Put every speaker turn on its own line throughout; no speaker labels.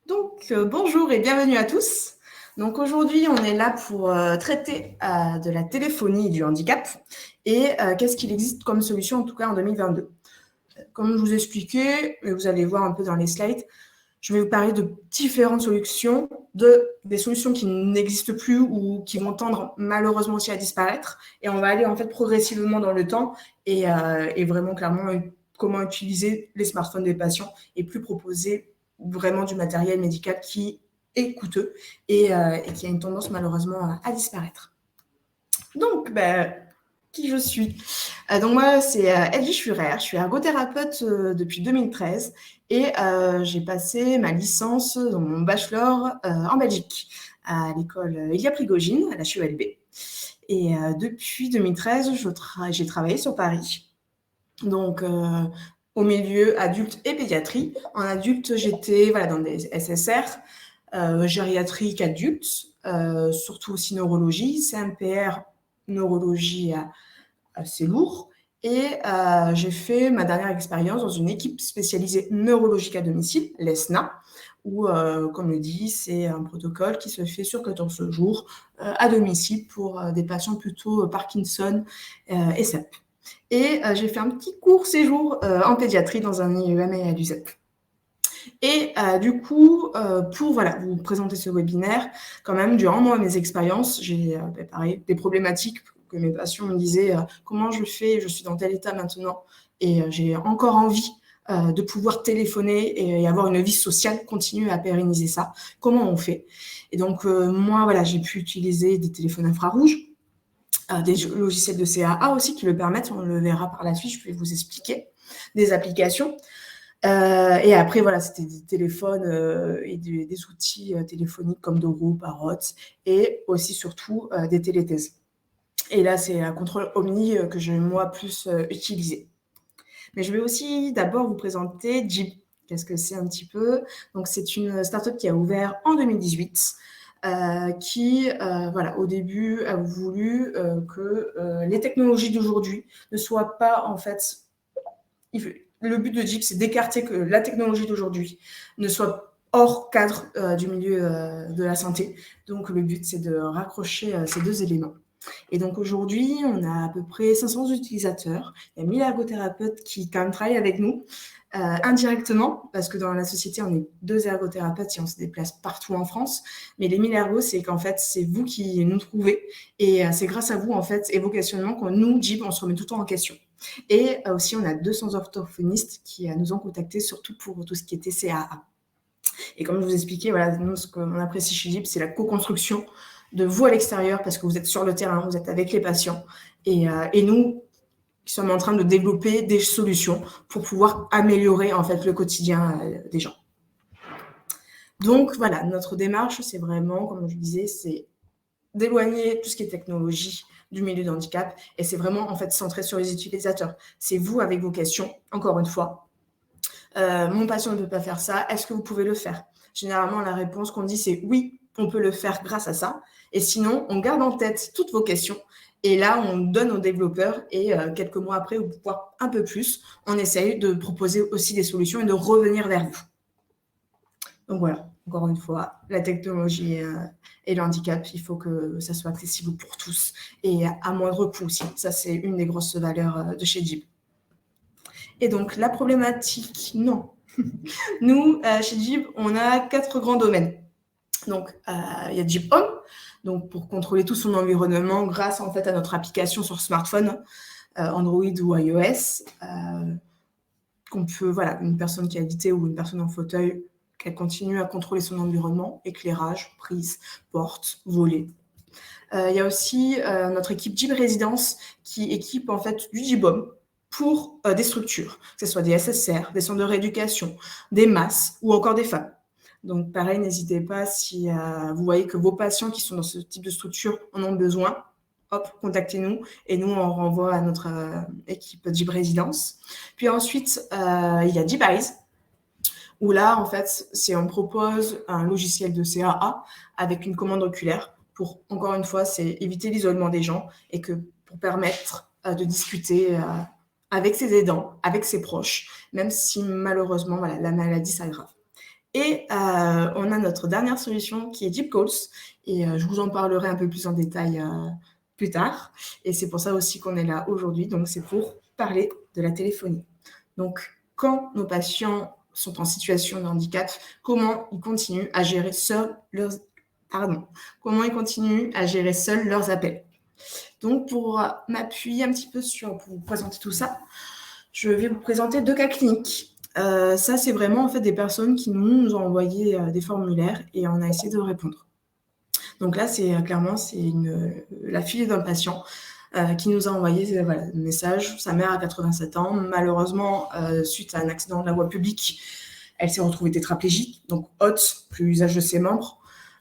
Bonjour et bienvenue à tous. Donc aujourd'hui, on est là pour traiter de la téléphonie et du handicap et qu'est-ce qu'il existe comme solution, en tout cas en 2022. Comme je vous ai expliqué, et vous allez voir un peu dans les slides, je vais vous parler de différentes solutions, des solutions qui n'existent plus ou qui vont tendre malheureusement aussi à disparaître. Et on va aller en fait progressivement dans le temps et vraiment clairement comment utiliser les smartphones des patients et plus proposer vraiment du matériel médical qui est coûteux et qui a une tendance malheureusement à disparaître. Donc, qui je suis donc moi, c'est Edwige Furer, je suis ergothérapeute depuis 2013 et j'ai passé ma licence dans mon bachelor en Belgique à l'école Elia Prigogine, à la HULB. Et depuis 2013, j'ai travaillé sur Paris, donc au milieu adulte et pédiatrie. En adulte, j'étais dans des SSR, gériatrique adulte, surtout aussi neurologie, CMPR, neurologie assez lourd. Et j'ai fait ma dernière expérience dans une équipe spécialisée neurologique à domicile, l'ESNA, où, comme le dit, c'est un protocole qui se fait sur 14 jours à domicile pour des patients plutôt Parkinson et SAP. Et j'ai fait un petit court séjour en pédiatrie dans un IEM et à l'USEP. Et du coup, pour vous présenter ce webinaire, quand même, durant moi, mes expériences, j'ai pareil, des problématiques que mes patients me disaient comment je fais, je suis dans tel état maintenant, et j'ai encore envie de pouvoir téléphoner et avoir une vie sociale, continuer à pérenniser ça. Comment on fait? Et donc, moi, j'ai pu utiliser des téléphones infrarouges, des logiciels de CAA aussi qui le permettent, on le verra par la suite, je vais vous expliquer, des applications. Et après, c'était des téléphones et des outils téléphoniques comme Doro, Parrot, et aussi surtout des téléthèses. Et là, c'est un contrôle Omni que j'ai moi plus utilisé. Mais je vais aussi d'abord vous présenter Jib. Qu'est-ce que c'est un petit peu? Donc, c'est une startup qui a ouvert en 2018. Qui, au début, a voulu que les technologies d'aujourd'hui ne soient pas, en fait, le but de Jeep, c'est d'écarter que la technologie d'aujourd'hui ne soit hors cadre du milieu de la santé. Donc, le but, c'est de raccrocher ces deux éléments. Et donc, aujourd'hui, on a à peu près 500 utilisateurs. Il y a 1000 ergothérapeutes qui, quand même, travaillent avec nous indirectement, parce que dans la société, on est 2 ergothérapeutes et on se déplace partout en France. Mais les 1000 ergos, c'est qu'en fait, c'est vous qui nous trouvez. Et c'est grâce à vous, en fait, et vos questionnements, que nous, Jeep, on se remet tout le temps en question. Et aussi, on a 200 orthophonistes qui nous ont contactés, surtout pour tout ce qui était CAA. Et comme je vous expliquais, nous, ce qu'on apprécie chez Jeep, c'est la co-construction de vous à l'extérieur, parce que vous êtes sur le terrain, vous êtes avec les patients. Et nous, qui sommes en train de développer des solutions pour pouvoir améliorer, en fait, le quotidien des gens. Donc, notre démarche, c'est vraiment, comme je disais, c'est d'éloigner tout ce qui est technologie du milieu de handicap, et c'est vraiment en fait centré sur les utilisateurs. C'est vous avec vos questions, encore une fois. Mon patient ne peut pas faire ça, est-ce que vous pouvez le faire? Généralement, la réponse qu'on dit, c'est oui, on peut le faire grâce à ça. Et sinon, on garde en tête toutes vos questions. Et là, on donne aux développeurs et quelques mois après, ou voire un peu plus, on essaye de proposer aussi des solutions et de revenir vers vous. Donc voilà, encore une fois, la technologie et le handicap, il faut que ça soit accessible pour tous et à moindre coût aussi. Ça, c'est une des grosses valeurs de chez Jeep. Et donc, la problématique, non. Nous, chez Jeep, on a 4 grands domaines. Donc, il y a Jeep Home, donc pour contrôler tout son environnement grâce en fait à notre application sur smartphone, Android ou iOS, qu'on peut, une personne qui est habitée ou une personne en fauteuil, qu'elle continue à contrôler son environnement, éclairage, prise, porte, volet. Il y a aussi notre équipe Jeep Résidence qui équipe en fait du Jeep Home pour des structures, que ce soit des SSR, des centres de rééducation, des masses ou encore des femmes. Donc pareil, n'hésitez pas si vous voyez que vos patients qui sont dans ce type de structure en ont besoin, hop, contactez-nous et nous, on renvoie à notre équipe Jeep Résidence. Puis ensuite, il y a Jeep Eyes, où là, en fait, on propose un logiciel de CAA avec une commande oculaire pour, encore une fois, c'est éviter l'isolement des gens et que pour permettre de discuter avec ses aidants, avec ses proches, même si malheureusement, la maladie s'aggrave. Et on a notre dernière solution qui est Deep Calls. Et je vous en parlerai un peu plus en détail plus tard. Et c'est pour ça aussi qu'on est là aujourd'hui. Donc, c'est pour parler de la téléphonie. Donc, quand nos patients sont en situation de handicap, comment ils continuent à gérer seuls leurs appels. Donc, pour m'appuyer un petit peu pour vous présenter tout ça, je vais vous présenter 2 cas cliniques. Ça, c'est vraiment en fait des personnes qui nous ont envoyé des formulaires et on a essayé de répondre. Donc là, clairement la fille d'un patient qui nous a envoyé un message. Sa mère a 87 ans. Malheureusement, suite à un accident de la voie publique, elle s'est retrouvée tétraplégique, donc haute, plus l'usage de ses membres.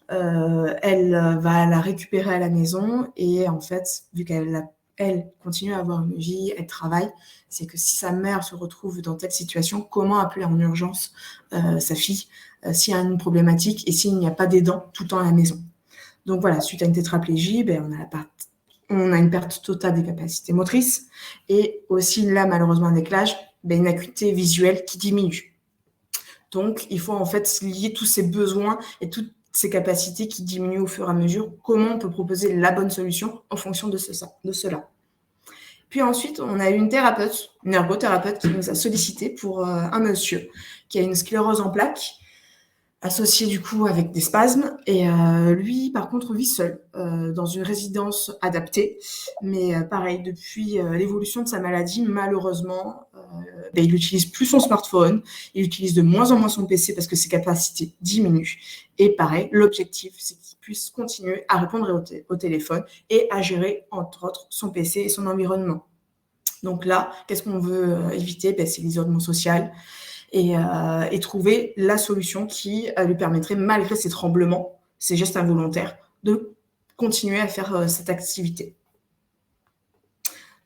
Elle va la récupérer à la maison et en fait, vu qu'elle continue à avoir une vie, elle travaille, c'est que si sa mère se retrouve dans telle situation, comment appeler en urgence sa fille s'il y a une problématique et s'il n'y a pas d'aidant tout le temps à la maison. Donc voilà, suite à une tétraplégie, on a une perte totale des capacités motrices et aussi là, malheureusement, avec l'âge, une acuité visuelle qui diminue. Donc, il faut en fait lier tous ces besoins et toutes ces capacités qui diminuent au fur et à mesure. Comment on peut proposer la bonne solution en fonction de cela. Puis ensuite, on a eu une ergothérapeute qui nous a sollicité pour un monsieur qui a une sclérose en plaques associé du coup avec des spasmes et lui par contre vit seul dans une résidence adaptée, mais pareil depuis l'évolution de sa maladie, malheureusement il n'utilise plus son smartphone, il utilise de moins en moins son PC parce que ses capacités diminuent et pareil, l'objectif c'est qu'il puisse continuer à répondre au téléphone et à gérer entre autres son PC et son environnement. Donc là, qu'est-ce qu'on veut éviter? C'est l'isolement social et trouver la solution qui lui permettrait, malgré ses tremblements, ses gestes involontaires, de continuer à faire cette activité.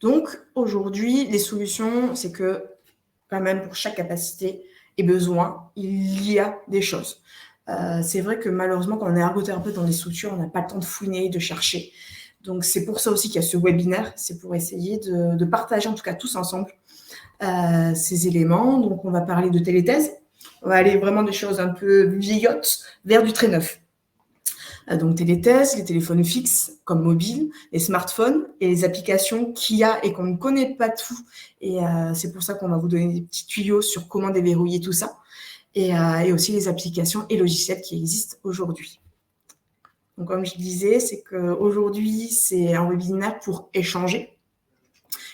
Donc, aujourd'hui, les solutions, c'est que, quand même, pour chaque capacité et besoin, il y a des choses. C'est vrai que, malheureusement, quand on est ergothérapeute dans des structures, on n'a pas le temps de fouiner, de chercher. Donc, c'est pour ça aussi qu'il y a ce webinaire, c'est pour essayer de partager, en tout cas tous ensemble, ces éléments. Donc, on va parler de téléthèse. On va aller vraiment des choses un peu vieillottes vers du très neuf. Donc, téléthèse, les téléphones fixes comme mobiles, les smartphones et les applications qu'il y a et qu'on ne connaît pas tout. Et c'est pour ça qu'on va vous donner des petits tuyaux sur comment déverrouiller tout ça. Et aussi les applications et logiciels qui existent aujourd'hui. Donc, comme je disais, c'est qu'aujourd'hui, c'est un webinaire pour échanger.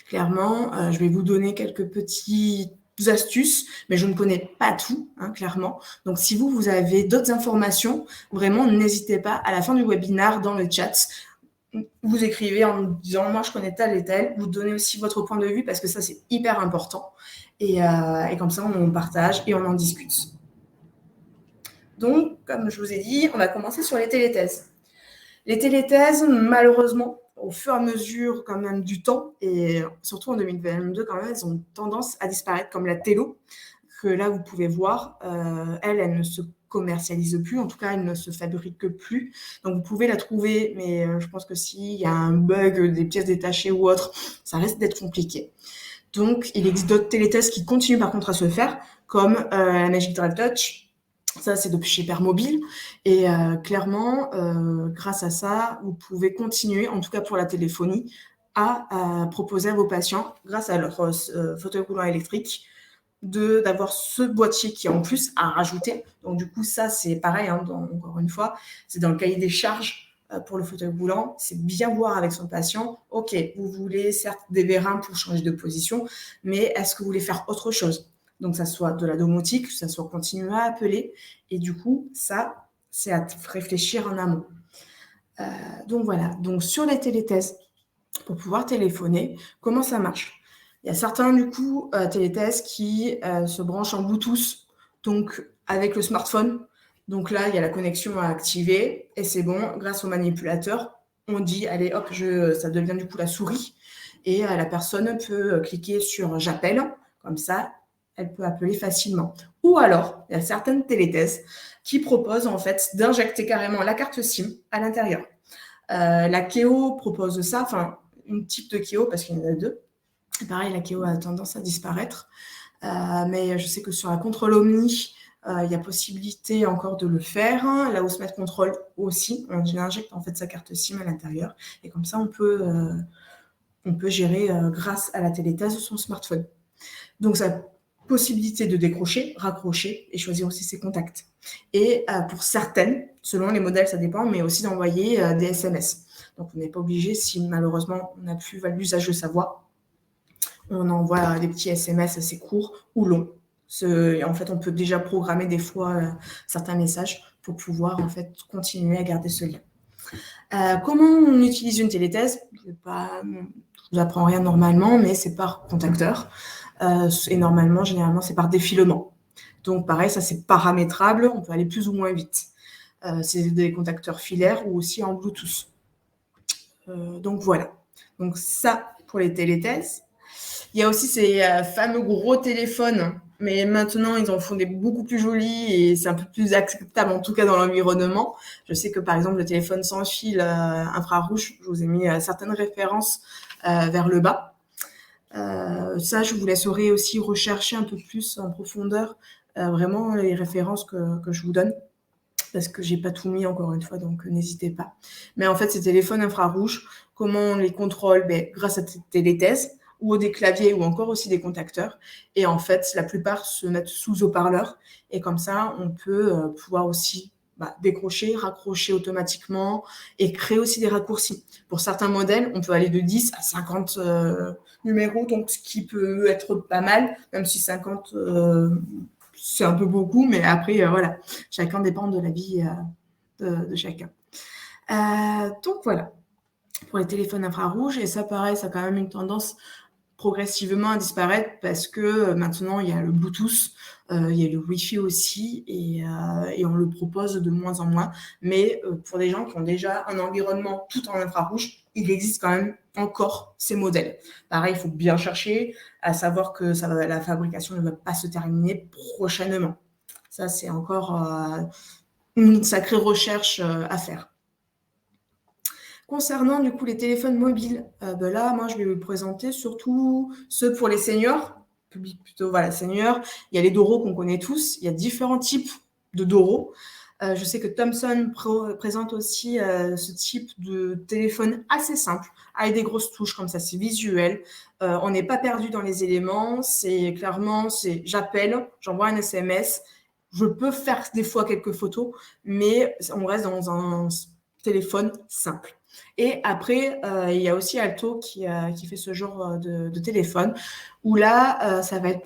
Clairement, je vais vous donner quelques petites astuces, mais je ne connais pas tout, clairement. Donc, si vous avez d'autres informations, vraiment, n'hésitez pas à la fin du webinaire, dans le chat, vous écrivez en disant « moi, je connais tel et tel », vous donnez aussi votre point de vue parce que ça, c'est hyper important. Et comme ça, on partage et on en discute. Donc, comme je vous ai dit, on va commencer sur les téléthèses. Les téléthèses, malheureusement, au fur et à mesure quand même du temps, et surtout en 2022 quand même, elles ont tendance à disparaître, comme la télo, que là vous pouvez voir, elle ne se commercialise plus, en tout cas elle ne se fabrique plus. Donc vous pouvez la trouver, mais je pense que s'il y a un bug, des pièces détachées ou autre, ça risque d'être compliqué. Donc il existe d'autres téléthèses qui continuent par contre à se faire, comme la Magic Drive Touch. Ça, c'est de chez Permobile. Et clairement, grâce à ça, vous pouvez continuer, en tout cas pour la téléphonie, à proposer à vos patients, grâce à leur fauteuil roulant électrique, d'avoir ce boîtier qui est en plus à rajouter. Donc, du coup, ça, c'est pareil, encore une fois, c'est dans le cahier des charges pour le fauteuil roulant. C'est bien voir avec son patient, OK, vous voulez certes des vérins pour changer de position, mais est-ce que vous voulez faire autre chose? Donc, ça soit de la domotique, ça soit continuer à appeler. Et du coup, ça, c'est à réfléchir en amont. Donc, voilà. Donc, sur les téléthèses, pour pouvoir téléphoner, comment ça marche? Il y a certains, du coup, téléthèses qui se branchent en Bluetooth, donc avec le smartphone. Donc là, il y a la connexion à activer et c'est bon, grâce au manipulateur, on dit, allez, hop, ça devient du coup la souris. Et la personne peut cliquer sur « J'appelle », comme ça, elle peut appeler facilement. Ou alors, il y a certaines téléthèses qui proposent en fait d'injecter carrément la carte SIM à l'intérieur. La Keo propose ça, enfin, une type de Keo, parce qu'il y en a deux. Pareil, la Keo a tendance à disparaître. Mais je sais que sur la Contrôle Omni, Il y a possibilité encore de le faire. La Housemet Control aussi. On injecte en fait sa carte SIM à l'intérieur. Et comme ça, on peut gérer grâce à la téléthèse son smartphone. Donc, ça possibilité de décrocher, raccrocher et choisir aussi ses contacts. Et pour certaines, selon les modèles, ça dépend, mais aussi d'envoyer des SMS. Donc, on n'est pas obligé, si malheureusement on n'a plus l'usage de sa voix, on envoie des petits SMS assez courts ou longs. En fait, on peut déjà programmer des fois certains messages pour pouvoir en fait continuer à garder ce lien. Comment on utilise une téléthèse ? Je ne vous apprends rien normalement, mais c'est par contacteur. Et normalement, généralement, c'est par défilement. Donc, pareil, ça, c'est paramétrable. On peut aller plus ou moins vite. C'est des contacteurs filaires ou aussi en Bluetooth. Donc, voilà. Donc, ça, pour les téléthèses. Il y a aussi ces fameux gros téléphones, mais maintenant, ils en font des beaucoup plus jolis et c'est un peu plus acceptable, en tout cas dans l'environnement. Je sais que, par exemple, le téléphone sans fil infrarouge, je vous ai mis certaines références vers le bas. Ça, je vous laisserai aussi rechercher un peu plus en profondeur vraiment les références que je vous donne, parce que j'ai pas tout mis encore une fois, donc n'hésitez pas. Mais en fait, ces téléphones infrarouges, comment on les contrôle ? Grâce à des téléthèses ou des claviers ou encore aussi des contacteurs. Et en fait, la plupart se mettent sous haut-parleur et comme ça, on peut pouvoir aussi décrocher, raccrocher automatiquement et créer aussi des raccourcis. Pour certains modèles, on peut aller de 10 à 50 numéros, donc ce qui peut être pas mal, même si 50, c'est un peu beaucoup, mais après, voilà, chacun dépend de la vie de chacun. Donc voilà, pour les téléphones infrarouges, et ça, pareil, ça a quand même une tendance progressivement à disparaître parce que maintenant, il y a le Bluetooth, il y a le Wi-Fi aussi, et on le propose de moins en moins. Mais pour des gens qui ont déjà un environnement tout en infrarouge, il existe quand même encore ces modèles. Pareil, il faut bien chercher, à savoir que la fabrication ne va pas se terminer prochainement. Ça, c'est encore une sacrée recherche à faire. Concernant du coup les téléphones mobiles, là, moi, je vais vous présenter surtout ceux pour les seniors, public plutôt, voilà, seniors. Il y a les Doro qu'on connaît tous. Il y a différents types de Doro. Je sais que Thomson présente aussi ce type de téléphone assez simple, avec des grosses touches comme ça, c'est visuel. On n'est pas perdu dans les éléments. C'est j'appelle, j'envoie un SMS. Je peux faire des fois quelques photos, mais on reste dans un téléphone simple. Et après, il y a aussi Alto qui fait ce genre de téléphone, où là, ça va être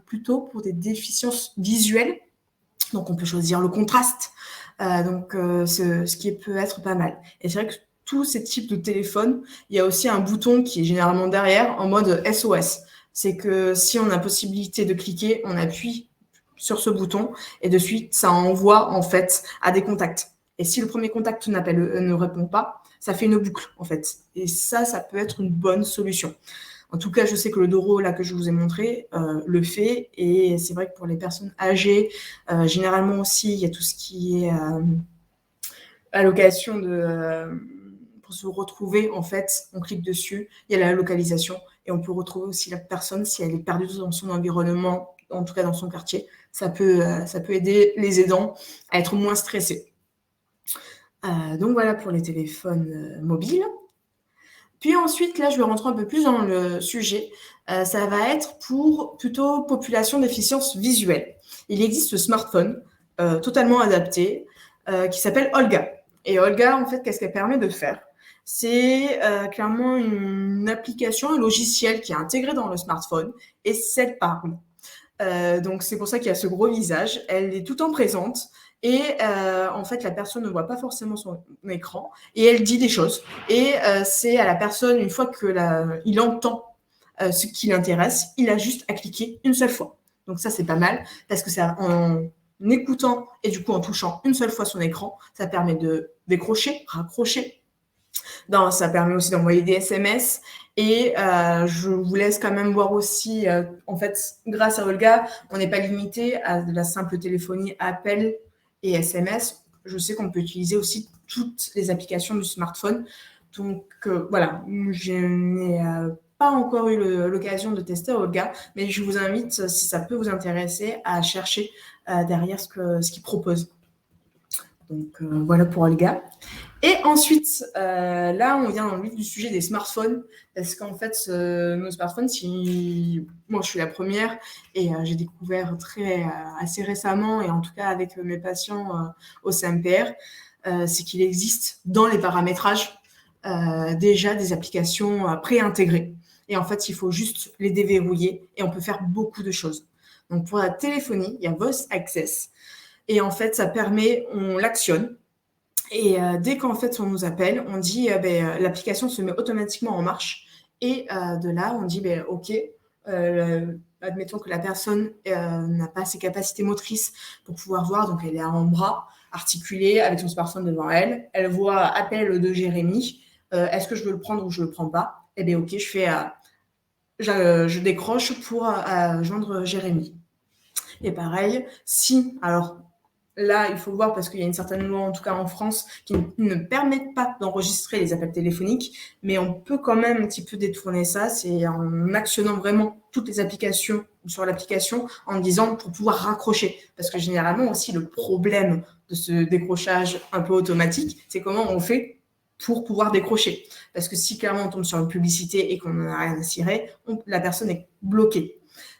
plutôt pour des déficiences visuelles. Donc, on peut choisir le contraste, ce qui peut être pas mal. Et c'est vrai que tous ces types de téléphones, il y a aussi un bouton qui est généralement derrière en mode SOS. C'est que si on a possibilité de cliquer, on appuie sur ce bouton et de suite, ça envoie en fait à des contacts. Et si le premier contact ne répond pas, ça fait une boucle, en fait. Et ça peut être une bonne solution. En tout cas, je sais que le Doro, là, que je vous ai montré, le fait. Et c'est vrai que pour les personnes âgées, généralement aussi, il y a tout ce qui est allocation pour se retrouver, en fait, on clique dessus, il y a la localisation. Et on peut retrouver aussi la personne si elle est perdue dans son environnement, en tout cas dans son quartier. Ça peut aider les aidants à être moins stressés. Donc voilà pour les téléphones mobiles. Puis ensuite, là, je vais rentrer un peu plus dans le sujet. Ça va être pour plutôt population déficience visuelle. Il existe ce smartphone totalement adapté qui s'appelle Olga. Et Olga, en fait, qu'est-ce qu'elle permet de faire ? C'est clairement une application, un logiciel qui est intégré dans le smartphone et elle parle. Donc, c'est pour ça qu'il y a ce gros visage. Elle est tout le temps présente. Et en fait, la personne ne voit pas forcément son écran et elle dit des choses. Et c'est à la personne, une fois qu'il entend ce qui l'intéresse, il a juste à cliquer une seule fois. Donc ça, c'est pas mal parce que c'est en écoutant et du coup en touchant une seule fois son écran, ça permet de décrocher, raccrocher. Ça permet aussi d'envoyer des SMS. Et je vous laisse quand même voir aussi, en fait, grâce à Olga, on n'est pas limité à de la simple téléphonie, appel et SMS. Je sais qu'on peut utiliser aussi toutes les applications du smartphone. Donc, voilà, je n'ai pas encore eu l'occasion de tester Olga, mais je vous invite, si ça peut vous intéresser, à chercher derrière ce qu'il propose. Donc voilà pour Olga. Et ensuite, là, on vient dans le vif du sujet des smartphones, parce qu'en fait, nos smartphones, moi, je suis la première, et j'ai découvert assez récemment, et en tout cas avec mes patients au CMPR, c'est qu'il existe dans les paramétrages déjà des applications préintégrées. Et en fait, il faut juste les déverrouiller, et on peut faire beaucoup de choses. Donc, pour la téléphonie, il y a Voice Access, et en fait, ça permet, on l'actionne, et dès qu'en fait on nous appelle, on dit l'application se met automatiquement en marche. Et de là, on dit OK, admettons que la personne n'a pas ses capacités motrices pour pouvoir voir, donc elle est en bras articulé avec son smartphone devant elle. Elle voit appel de Jérémy. Est-ce que je veux le prendre ou je le prends pas? Eh bien OK, je décroche pour joindre Jérémy. Et pareil, alors là, il faut voir parce qu'il y a une certaine loi, en tout cas en France, qui ne permettent pas d'enregistrer les appels téléphoniques, mais on peut quand même un petit peu détourner ça. C'est en actionnant vraiment toutes les applications sur l'application en disant pour pouvoir raccrocher. Parce que généralement aussi, le problème de ce décrochage un peu automatique, c'est comment on fait pour pouvoir décrocher. Parce que si clairement on tombe sur une publicité et qu'on n'en a rien à cirer, la personne est bloquée.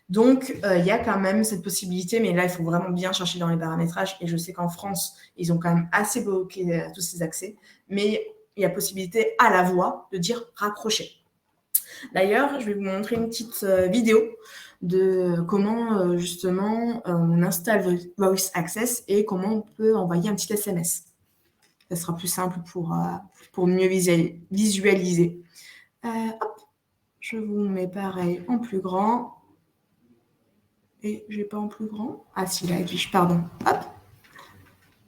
Donc, il y a quand même cette possibilité, mais là, il faut vraiment bien chercher dans les paramétrages. Et je sais qu'en France, ils ont quand même assez bloqué tous ces accès. Mais il y a possibilité à la voix de dire raccrocher. D'ailleurs, je vais vous montrer une petite vidéo de comment, justement, on installe Voice Access et comment on peut envoyer un petit SMS. Ça sera plus simple pour mieux visualiser. Hop, je vous mets pareil en plus grand. Et je n'ai pas en plus grand. Ah si, là, affiche, pardon. Hop.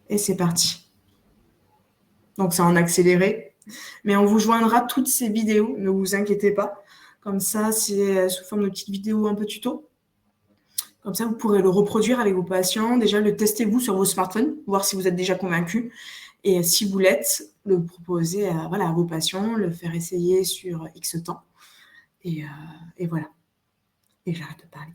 Et c'est parti. Donc, c'est en accéléré. Mais on vous joindra toutes ces vidéos, ne vous inquiétez pas. Comme ça, c'est sous forme de petites vidéos un peu tuto. Comme ça, vous pourrez le reproduire avec vos patients. Déjà, le testez vous sur vos smartphones, voir si vous êtes déjà convaincu. Et si vous l'êtes, le proposer à vos patients, le faire essayer sur X temps. Et voilà. Et j'arrête de parler.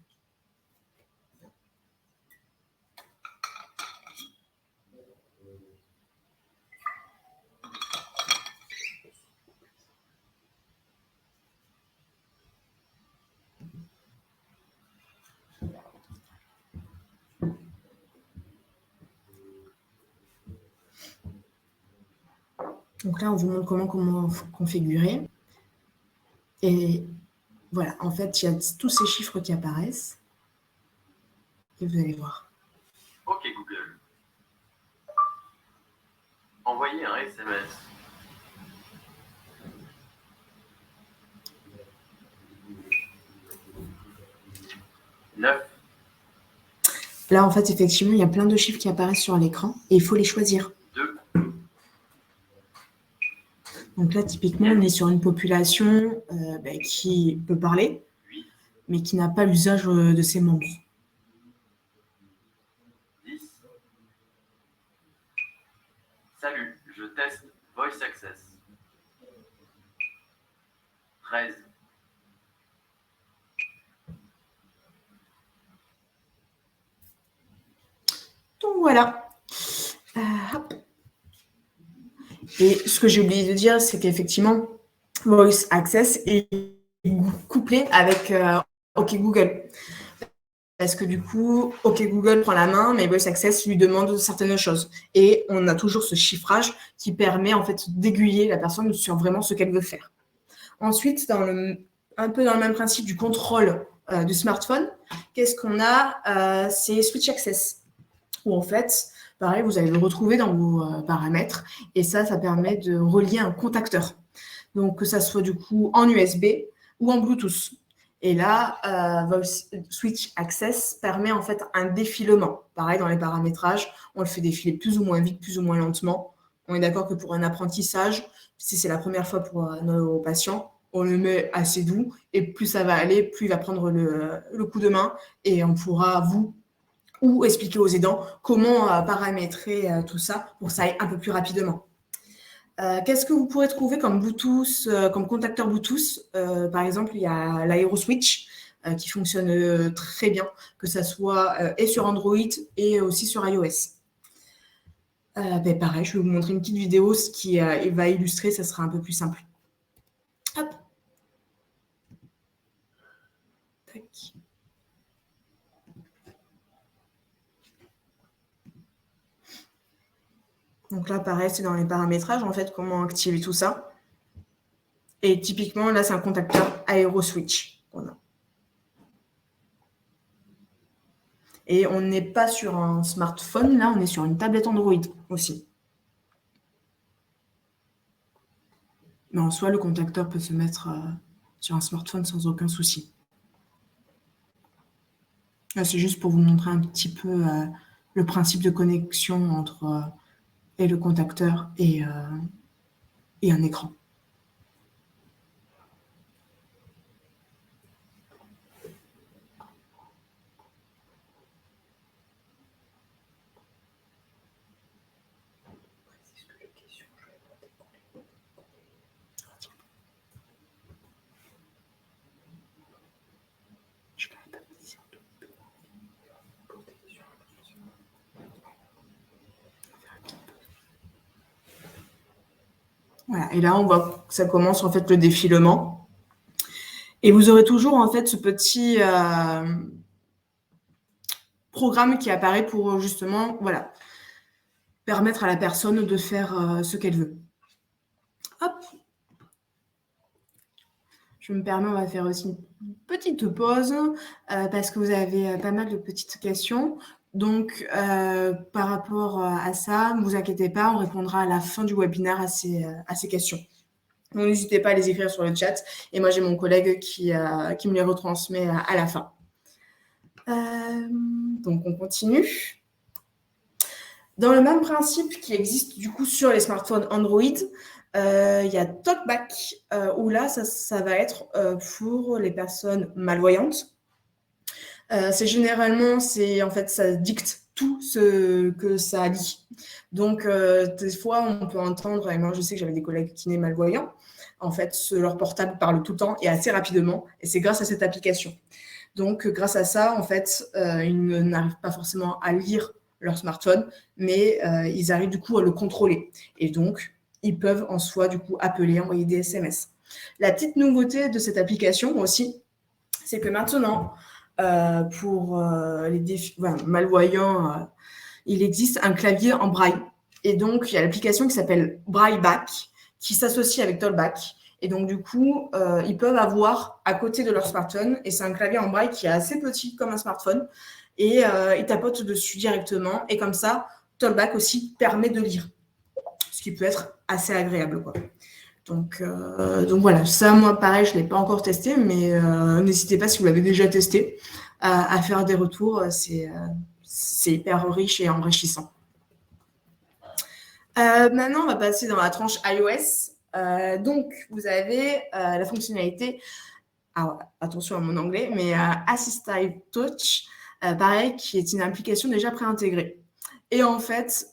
Donc là, on vous montre comment configurer. Et voilà, en fait, il y a tous ces chiffres qui apparaissent. Et vous allez voir.
OK Google. Envoyer un SMS. Neuf.
Là, en fait, effectivement, il y a plein de chiffres qui apparaissent sur l'écran et il faut les choisir.
2.
Donc là, typiquement, on est sur une population qui peut parler,
8.
mais qui n'a pas l'usage de ses membres.
10. Salut, je teste Voice Access. 13.
Donc voilà. Hop. Et ce que j'ai oublié de dire, c'est qu'effectivement, Voice Access est couplé avec OK Google. Parce que du coup, OK Google prend la main, mais Voice Access lui demande certaines choses. Et on a toujours ce chiffrage qui permet en fait d'aiguiller la personne sur vraiment ce qu'elle veut faire. Ensuite, un peu dans le même principe du contrôle du smartphone, qu'est-ce qu'on a c'est Switch Access, où en fait, pareil, vous allez le retrouver dans vos paramètres, et ça permet de relier un contacteur. Donc, que ça soit du coup en USB ou en Bluetooth. Et là, Switch Access permet en fait un défilement. Pareil, dans les paramétrages, on le fait défiler plus ou moins vite, plus ou moins lentement. On est d'accord que pour un apprentissage, si c'est la première fois pour nos patients, on le met assez doux et plus ça va aller, plus il va prendre le coup de main et on pourra ou expliquer aux aidants comment paramétrer tout ça pour que ça aille un peu plus rapidement. Qu'est-ce que vous pourrez trouver comme Bluetooth, comme contacteur Bluetooth? Par exemple, il y a l'AeroSwitch qui fonctionne très bien, que ça soit et sur Android et aussi sur iOS. Pareil, je vais vous montrer une petite vidéo, ce qui va illustrer, ça sera un peu plus simple. Hop. Tac. Donc là, pareil, c'est dans les paramétrages, en fait, comment activer tout ça. Et typiquement, là, c'est un contacteur AeroSwitch. Voilà. Et on n'est pas sur un smartphone, là, on est sur une tablette Android aussi. Mais en soi, le contacteur peut se mettre sur un smartphone sans aucun souci. Là, c'est juste pour vous montrer un petit peu le principe de connexion entre et le contacteur et un écran. Voilà. Et là, on voit que ça commence en fait le défilement. Et vous aurez toujours en fait ce petit programme qui apparaît pour justement, voilà, permettre à la personne de faire ce qu'elle veut. Hop. Je me permets, on va faire aussi une petite pause parce que vous avez pas mal de petites questions. Donc, par rapport à ça, ne vous inquiétez pas, on répondra à la fin du webinaire à ces questions. Donc, n'hésitez pas à les écrire sur le chat. Et moi, j'ai mon collègue qui me les retransmet à la fin. Donc, on continue. Dans le même principe qui existe du coup sur les smartphones Android, il y a TalkBack, où là, ça va être pour les personnes malvoyantes. C'est généralement, en fait, ça dicte tout ce que ça lit. Donc, des fois, on peut entendre, et moi, je sais que j'avais des collègues kinés malvoyants, en fait, leur portable parle tout le temps et assez rapidement, et c'est grâce à cette application. Donc, grâce à ça, en fait, ils n'arrivent pas forcément à lire leur smartphone, mais ils arrivent du coup à le contrôler. Et donc, ils peuvent en soi, du coup, appeler, envoyer des SMS. La petite nouveauté de cette application aussi, c'est que maintenant, pour les malvoyants, il existe un clavier en braille. Et donc, il y a l'application qui s'appelle Brailleback, qui s'associe avec Talkback. Et donc, du coup, ils peuvent avoir à côté de leur smartphone, et c'est un clavier en braille qui est assez petit comme un smartphone, et ils tapotent dessus directement. Et comme ça, Talkback aussi permet de lire, ce qui peut être assez agréable, quoi. Donc voilà, ça, moi, pareil, je ne l'ai pas encore testé, mais n'hésitez pas, si vous l'avez déjà testé, à faire des retours. C'est hyper riche et enrichissant. Maintenant, on va passer dans la tranche iOS. Donc, vous avez la fonctionnalité, attention à mon anglais, mais Assistive Touch, pareil, qui est une application déjà préintégrée. Et en fait,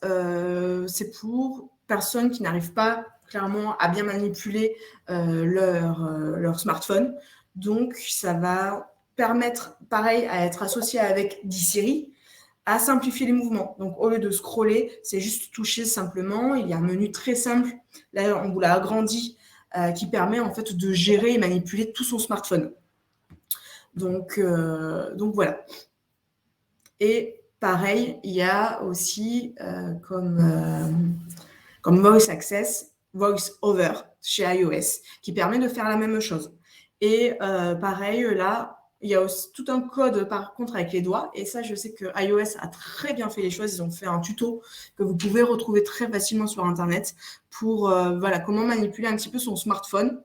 c'est pour personnes qui n'arrivent pas clairement à bien manipuler leur smartphone. Donc, ça va permettre, pareil, à être associé avec Siri, à simplifier les mouvements. Donc, au lieu de scroller, c'est juste toucher simplement. Il y a un menu très simple. Là, on vous l'a agrandi, qui permet en fait de gérer et manipuler tout son smartphone. Donc voilà. Et pareil, il y a aussi comme Voice Access, Voice Over chez iOS, qui permet de faire la même chose. Et pareil, là, il y a aussi tout un code, par contre, avec les doigts. Et ça, je sais que iOS a très bien fait les choses. Ils ont fait un tuto que vous pouvez retrouver très facilement sur Internet pour voilà, comment manipuler un petit peu son smartphone.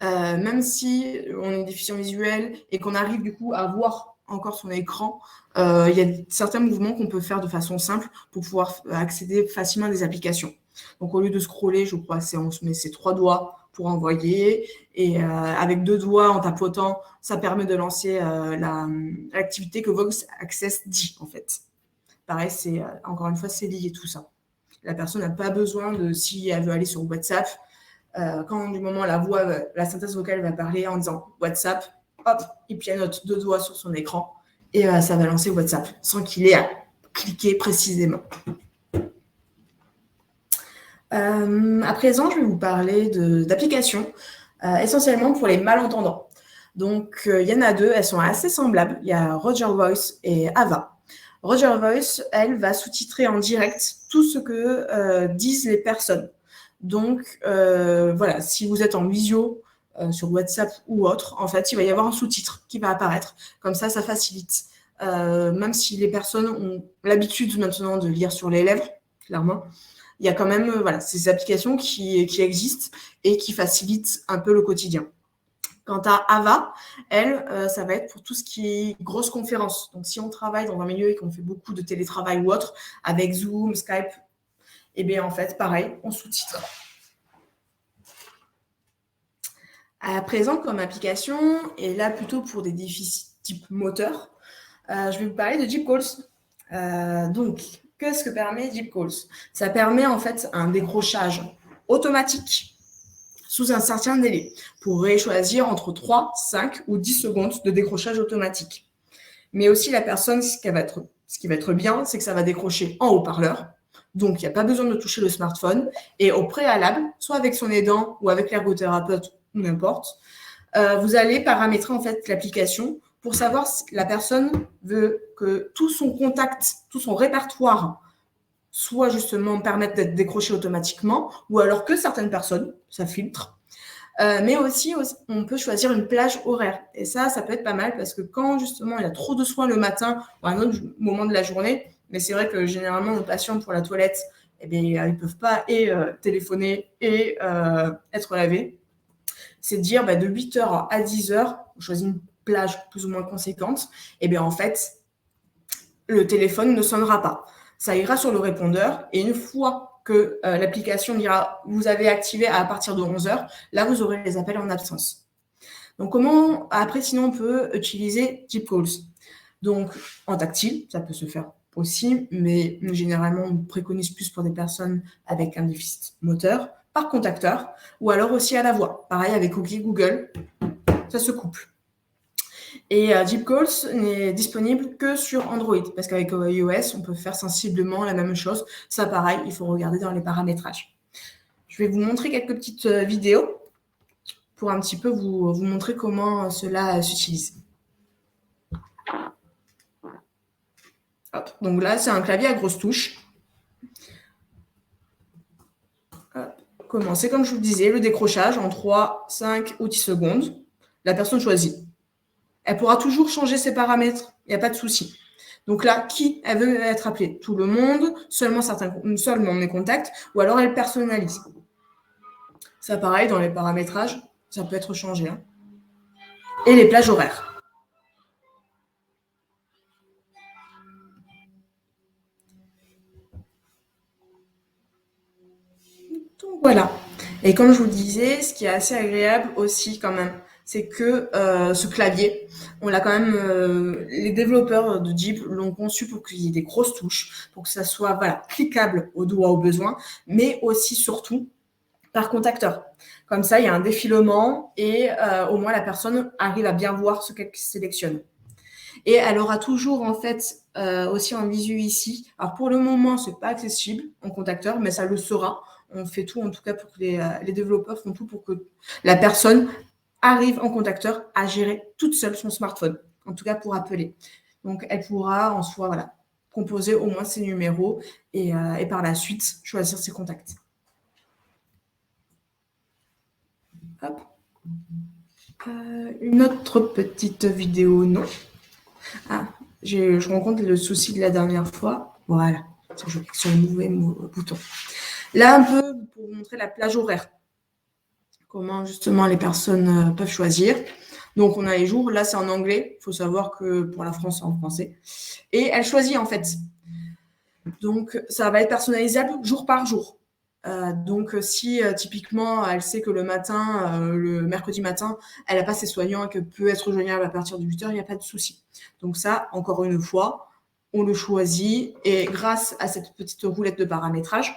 Même si on a une déficience visuelle et qu'on arrive du coup à voir encore son écran, il y a certains mouvements qu'on peut faire de façon simple pour pouvoir accéder facilement à des applications. Donc, au lieu de scroller, je crois qu'on se met ses 3 doigts pour envoyer. Et avec 2 doigts, en tapotant, ça permet de lancer l'activité que Voice Access dit, en fait. Pareil, encore une fois, c'est lié tout ça. La personne n'a pas besoin de, si elle veut aller sur WhatsApp, quand du moment la synthèse vocale va parler en disant WhatsApp, hop, il pianote 2 doigts sur son écran et ça va lancer WhatsApp sans qu'il ait à cliquer précisément. À présent, je vais vous parler d'applications essentiellement pour les malentendants. Donc, il y en a 2, elles sont assez semblables. Il y a Roger Voice et Ava. Roger Voice, elle, va sous-titrer en direct tout ce que disent les personnes. Donc, voilà, si vous êtes en visio sur WhatsApp ou autre, en fait, il va y avoir un sous-titre qui va apparaître. Comme ça facilite. Même si les personnes ont l'habitude maintenant de lire sur les lèvres, clairement, il y a quand même ces applications qui existent et qui facilitent un peu le quotidien. Quant à Ava, elle, ça va être pour tout ce qui est grosse conférence. Donc, si on travaille dans un milieu et qu'on fait beaucoup de télétravail ou autre, avec Zoom, Skype, et bien en fait, pareil, on sous-titre. À présent, comme application, et là plutôt pour des déficits type moteur, je vais vous parler de Deep Calls. Donc, qu'est-ce que permet Deep Calls? Ça permet en fait un décrochage automatique sous un certain délai. Vous pourrez choisir entre 3, 5 ou 10 secondes de décrochage automatique. Mais aussi la personne, ce qui va être bien, c'est que ça va décrocher en haut-parleur. Donc, il n'y a pas besoin de toucher le smartphone. Et au préalable, soit avec son aidant ou avec l'ergothérapeute, ou n'importe, vous allez paramétrer en fait l'application pour savoir si la personne veut que tout son contact, tout son répertoire soit justement permettre d'être décroché automatiquement, ou alors que certaines personnes, ça filtre. Mais aussi, on peut choisir une plage horaire. Et ça peut être pas mal parce que quand justement il y a trop de soins le matin ou à un autre moment de la journée, mais c'est vrai que généralement nos patients pour la toilette, eh bien, ils ne peuvent pas téléphoner et être lavés. C'est de dire de 8h à 10h, on choisit une plage plus ou moins conséquente, et bien en fait, le téléphone ne sonnera pas. Ça ira sur le répondeur et une fois que l'application dira « vous avez activé à partir de 11h », là, vous aurez les appels en absence. Donc, comment, après, sinon, on peut utiliser Deep Calls? Donc, en tactile, ça peut se faire aussi, mais généralement, on préconise plus pour des personnes avec un déficit moteur, par contacteur, ou alors aussi à la voix. Pareil, avec OK Google, ça se couple. Et Deep Calls n'est disponible que sur Android, parce qu'avec iOS, on peut faire sensiblement la même chose. Ça, pareil, il faut regarder dans les paramétrages. Je vais vous montrer quelques petites vidéos pour un petit peu vous montrer comment cela s'utilise. Hop. Donc là, c'est un clavier à grosses touches. Commencer, comme je vous disais, le décrochage en 3, 5 ou 10 secondes. La personne choisit. Elle pourra toujours changer ses paramètres, il n'y a pas de souci. Donc là, qui elle veut être appelée? Tout le monde, seulement mes contacts, ou alors elle personnalise. Ça, pareil, dans les paramétrages, ça peut être changé. Et les plages horaires. Donc voilà. Et comme je vous le disais, ce qui est assez agréable aussi quand même, c'est que ce clavier, on l'a quand même, les développeurs de Deep l'ont conçu pour qu'il y ait des grosses touches, pour que ça soit cliquable au doigt au besoin, mais aussi surtout par contacteur. Comme ça, il y a un défilement et au moins la personne arrive à bien voir ce qu'elle sélectionne. Et elle aura toujours en fait aussi en visu ici. Alors pour le moment, c'est pas accessible en contacteur, mais ça le sera. On fait tout en tout cas pour que les développeurs font tout pour que la personne arrive en contacteur à gérer toute seule son smartphone, en tout cas pour appeler. Donc elle pourra en soi composer au moins ses numéros et par la suite choisir ses contacts. Hop. Une autre petite vidéo, non. Ah, je rencontre le souci de la dernière fois. Voilà, je clique sur le mauvais bouton. Là, un peu pour vous montrer la plage horaire. Comment justement les personnes peuvent choisir. Donc, on a les jours. Là, c'est en anglais. Il faut savoir que pour la France, c'est en français. Et elle choisit en fait. Donc, ça va être personnalisable jour par jour. Donc, si typiquement, elle sait que le mercredi matin, elle n'a pas ses soignants et qu'elle peut être joignable à partir de 8h, il n'y a pas de souci. Donc ça, encore une fois, on le choisit et grâce à cette petite roulette de paramétrage,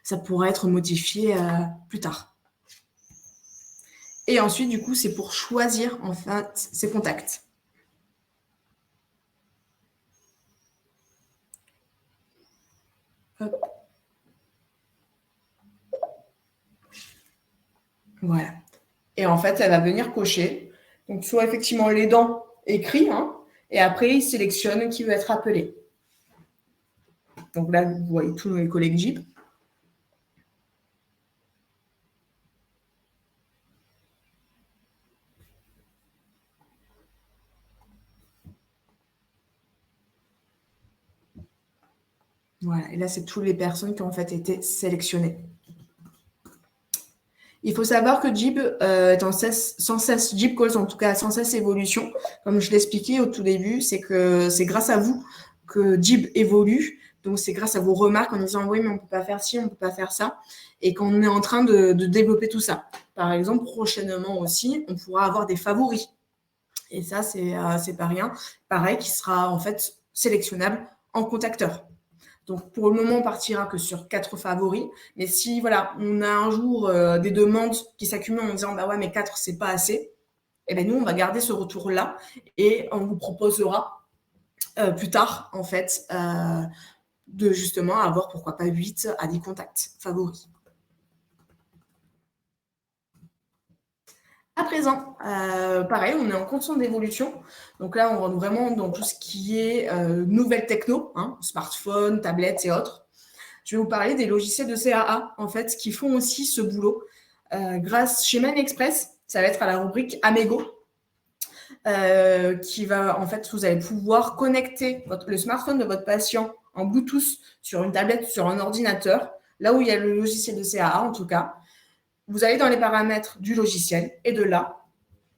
ça pourra être modifié plus tard. Et ensuite, du coup, c'est pour choisir en fait ses contacts. Hop. Voilà. Et en fait, elle va venir cocher. Donc, soit effectivement les dents écrits, hein, et après, il sélectionne qui veut être appelé. Donc là, vous voyez tous mes collègues Jeep. Voilà, et là, c'est toutes les personnes qui ont en fait été sélectionnées. Il faut savoir que Jeep est sans cesse Jeep Calls, en tout cas sans cesse évolution. Comme je l'expliquais au tout début, c'est que c'est grâce à vous que Jeep évolue. Donc, c'est grâce à vos remarques en disant oui, mais on ne peut pas faire ci, on ne peut pas faire ça. Et qu'on est en train de développer tout ça. Par exemple, prochainement aussi, on pourra avoir des favoris. Et ça, c'est pas rien. Pareil, qui sera en fait sélectionnable en contacteur. Donc, pour le moment, on partira que sur 4 favoris. Mais si, voilà, on a un jour des demandes qui s'accumulent en disant, bah ouais, mais 4, c'est pas assez, eh bien, nous, on va garder ce retour-là et on vous proposera plus tard, en fait, de justement avoir, pourquoi pas, 8 à 10 contacts favoris. À présent, pareil, on est en constante d'évolution. Donc là, on rentre vraiment dans tout ce qui est nouvelles techno, hein, smartphones, tablettes et autres. Je vais vous parler des logiciels de CAA, en fait, qui font aussi ce boulot. Grâce chez Mail Express, ça va être à la rubrique Amego, qui va, en fait, vous allez pouvoir connecter le smartphone de votre patient en Bluetooth sur une tablette, sur un ordinateur, là où il y a le logiciel de CAA, en tout cas. Vous allez dans les paramètres du logiciel et de là,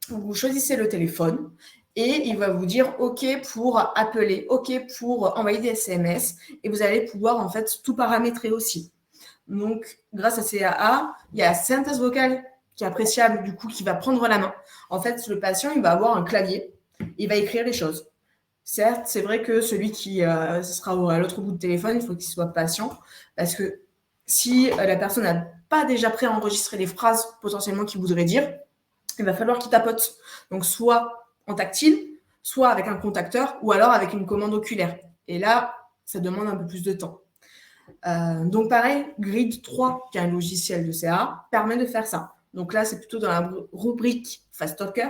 vous choisissez le téléphone et il va vous dire OK pour appeler, OK pour envoyer des SMS et vous allez pouvoir en fait tout paramétrer aussi. Donc, grâce à CAA, il y a la synthèse vocale qui est appréciable, du coup, qui va prendre la main. En fait, le patient, il va avoir un clavier, il va écrire les choses. Certes, c'est vrai que celui qui sera à l'autre bout du téléphone, il faut qu'il soit patient parce que si la personne n'a pas déjà prêt à enregistrer les phrases potentiellement qu'il voudrait dire, il va falloir qu'il tapote. Donc, soit en tactile, soit avec un contacteur, ou alors avec une commande oculaire. Et là, ça demande un peu plus de temps. Donc, pareil, Grid 3, qui est un logiciel de CA, permet de faire ça. Donc là, c'est plutôt dans la rubrique Fast Talker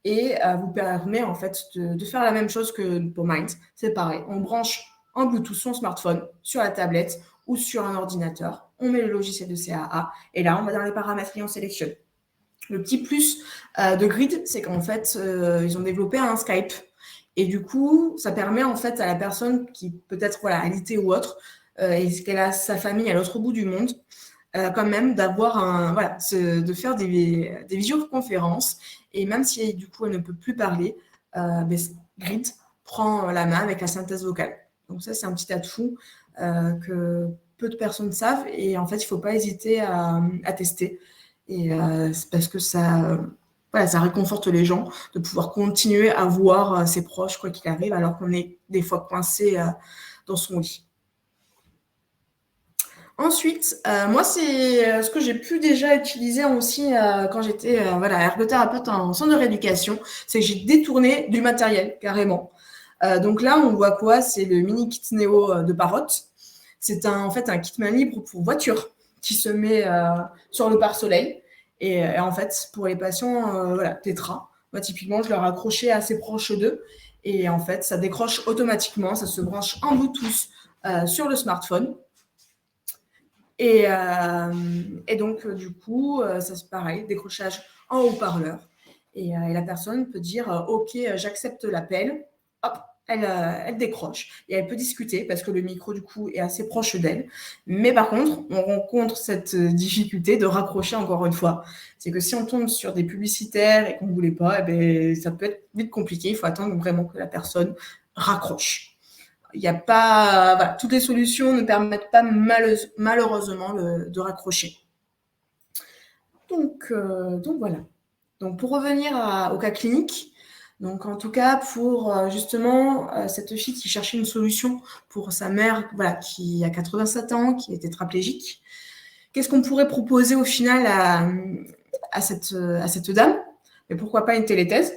et vous permet en fait de faire la même chose que pour Mind. C'est pareil, on branche en Bluetooth son smartphone sur la tablette ou sur un ordinateur. On met le logiciel de CAA et là, on va dans les paramètres et on sélectionne. Le petit plus de Grid, c'est qu'en fait, ils ont développé un Skype. Et du coup, ça permet en fait à la personne qui peut-être voilà, alité ou autre, et qu'elle a sa famille à l'autre bout du monde, quand même d'avoir de faire des visioconférences. Et même si du coup elle ne peut plus parler, Grid prend la main avec la synthèse vocale. Donc ça, c'est un petit atout que peu de personnes savent. Et en fait, il ne faut pas hésiter à tester. Et c'est parce que ça réconforte les gens de pouvoir continuer à voir ses proches quoi qu'il arrive, alors qu'on est des fois coincé dans son lit. Ensuite, moi, c'est ce que j'ai pu déjà utiliser aussi quand j'étais ergothérapeute en centre de rééducation, c'est que j'ai détourné du matériel carrément. Donc là, on voit quoi? C'est le mini kit Neo de Parrot. C'est en fait un kit main libre pour voiture qui se met sur le pare-soleil. Et en fait, pour les patients tétra, moi, typiquement, je leur accrochais assez proche d'eux. Et en fait, ça décroche automatiquement, ça se branche en Bluetooth sur le smartphone. Et donc, du coup, ça c'est pareil, décrochage en haut-parleur. Et la personne peut dire OK, j'accepte l'appel. Hop, elle décroche et elle peut discuter parce que le micro, du coup, est assez proche d'elle. Mais par contre, on rencontre cette difficulté de raccrocher encore une fois. C'est que si on tombe sur des publicitaires et qu'on ne voulait pas, ça peut être vite compliqué. Il faut attendre vraiment que la personne raccroche. Il n'y a pas, toutes les solutions ne permettent pas malheureusement de raccrocher. Donc voilà. Donc pour revenir au cas clinique, Donc, en tout cas, pour justement cette fille qui cherchait une solution pour sa mère, voilà, qui a 87 ans, qui est tétraplégique, qu'est-ce qu'on pourrait proposer au final à cette dame? Mais pourquoi pas une téléthèse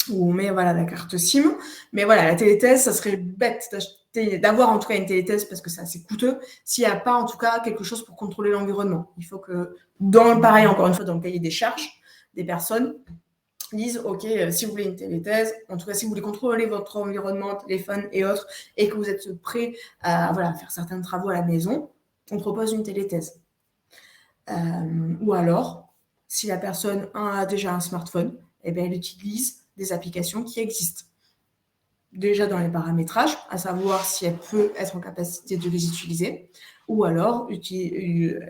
où on met voilà, la carte SIM. Mais voilà, la téléthèse, ça serait bête d'avoir en tout cas une téléthèse parce que c'est assez coûteux s'il n'y a pas en tout cas quelque chose pour contrôler l'environnement. Il faut que, pareil, encore une fois, dans le cahier des charges des personnes, disent ok, si vous voulez une téléthèse, en tout cas si vous voulez contrôler votre environnement, téléphone et autres, et que vous êtes prêt à voilà, faire certains travaux à la maison, on propose une téléthèse. Ou alors, si la personne a déjà un smartphone, eh bien, elle utilise des applications qui existent. Déjà dans les paramétrages, à savoir si elle peut être en capacité de les utiliser, ou alors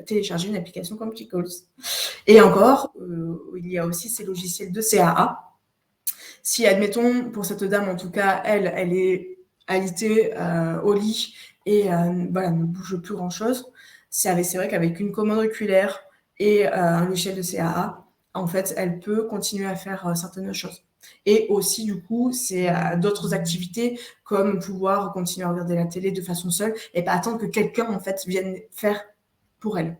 télécharger une application comme Pickles. Et encore, il y a aussi ces logiciels de CAA. Si, admettons, pour cette dame, en tout cas, elle est alitée au lit et voilà, ne bouge plus grand-chose, c'est vrai qu'avec une commande oculaire et un logiciel de CAA, en fait, elle peut continuer à faire certaines choses. Et aussi, du coup, c'est d'autres activités comme pouvoir continuer à regarder la télé de façon seule et pas attendre que quelqu'un, en fait, vienne faire pour elle.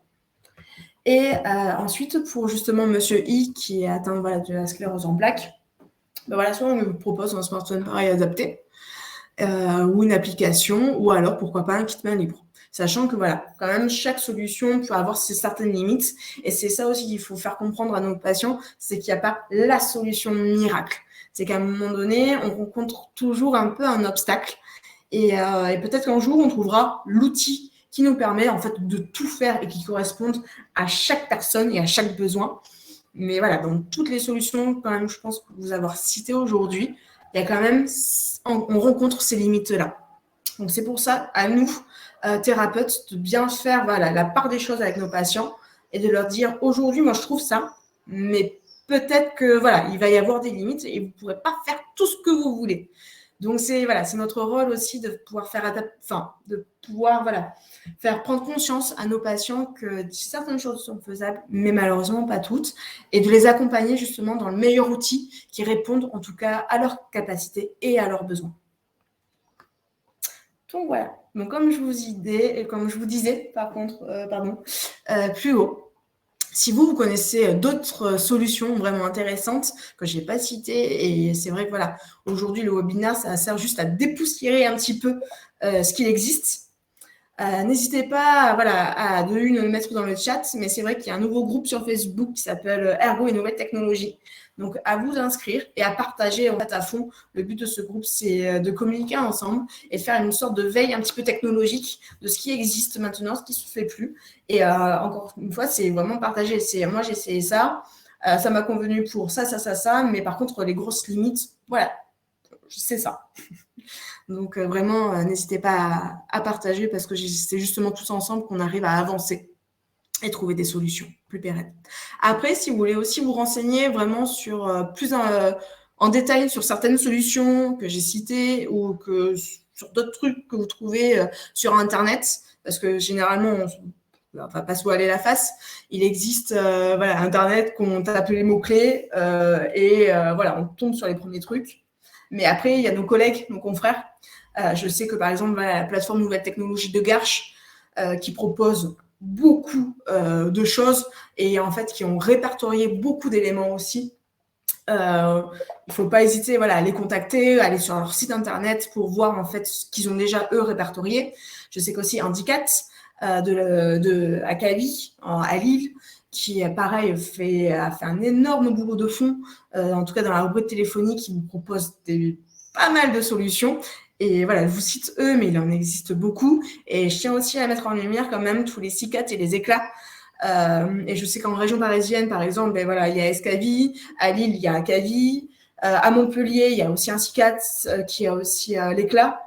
Et ensuite, pour justement Monsieur I, qui est atteint voilà, de la sclérose en plaques, ben voilà, soit on lui propose un smartphone pareil adapté, ou une application, ou alors, pourquoi pas, un kit main libre. Sachant que, voilà, quand même, chaque solution peut avoir ses certaines limites. Et c'est ça aussi qu'il faut faire comprendre à nos patients, c'est qu'il n'y a pas la solution miracle. C'est qu'à un moment donné, on rencontre toujours un peu un obstacle. Et peut-être qu'un jour, on trouvera l'outil qui nous permet, en fait, de tout faire et qui corresponde à chaque personne et à chaque besoin. Mais voilà, dans toutes les solutions, quand même, je pense que vous avoir citées aujourd'hui, il y a quand même, on rencontre ces limites-là. Donc, c'est pour ça, à nous, thérapeutes, de bien faire voilà, la part des choses avec nos patients et de leur dire, aujourd'hui, moi, je trouve ça, mais peut-être que, voilà, il va y avoir des limites et vous ne pourrez pas faire tout ce que vous voulez. Donc, c'est notre rôle aussi de pouvoir faire prendre conscience à nos patients que certaines choses sont faisables, mais malheureusement pas toutes, et de les accompagner justement dans le meilleur outil qui réponde en tout cas à leurs capacités et à leurs besoins. Donc voilà. Donc comme je vous disais, plus haut, si vous connaissez d'autres solutions vraiment intéressantes que je n'ai pas citées, et c'est vrai que voilà, aujourd'hui le webinaire, ça sert juste à dépoussiérer un petit peu ce qu'il existe. N'hésitez pas à le mettre dans le chat, mais c'est vrai qu'il y a un nouveau groupe sur Facebook qui s'appelle Ergo et Nouvelles Technologies. Donc, à vous inscrire et à partager en fait, à fond. Le but de ce groupe, c'est de communiquer ensemble et de faire une sorte de veille un petit peu technologique de ce qui existe maintenant, ce qui ne se fait plus. Et encore une fois, c'est vraiment partager. Moi, j'ai essayé ça. Ça m'a convenu pour ça. Mais par contre, les grosses limites, voilà, c'est ça. Donc, vraiment, n'hésitez pas à partager parce que c'est justement tous ensemble qu'on arrive à avancer et trouver des solutions plus pérennes. Après, si vous voulez aussi vous renseigner vraiment sur plus en détail sur certaines solutions que j'ai citées ou sur d'autres trucs que vous trouvez sur Internet, parce que généralement, on ne va pas se voiler la face. Il existe Internet, qu'on tape les mots-clés et on tombe sur les premiers trucs. Mais après, il y a nos collègues, nos confrères. Je sais que, par exemple, la plateforme Nouvelles Technologies de Garches qui propose beaucoup de choses et en fait, qui ont répertorié beaucoup d'éléments aussi. Il ne faut pas hésiter à les contacter, aller sur leur site internet pour voir en fait ce qu'ils ont déjà, eux, répertorié. Je sais qu'aussi Handicat à Cali, à Lille, qui, pareil, a fait un énorme boulot de fond, en tout cas dans la rubrique téléphonique, qui vous propose pas mal de solutions. Et voilà, je vous cite eux, mais il en existe beaucoup. Et je tiens aussi à mettre en lumière quand même tous les CICAT et les éclats. Et je sais qu'en région parisienne, par exemple, il y a Escavi, à Lille, il y a Cavi, à Montpellier, il y a aussi un CICAT qui a aussi l'éclat.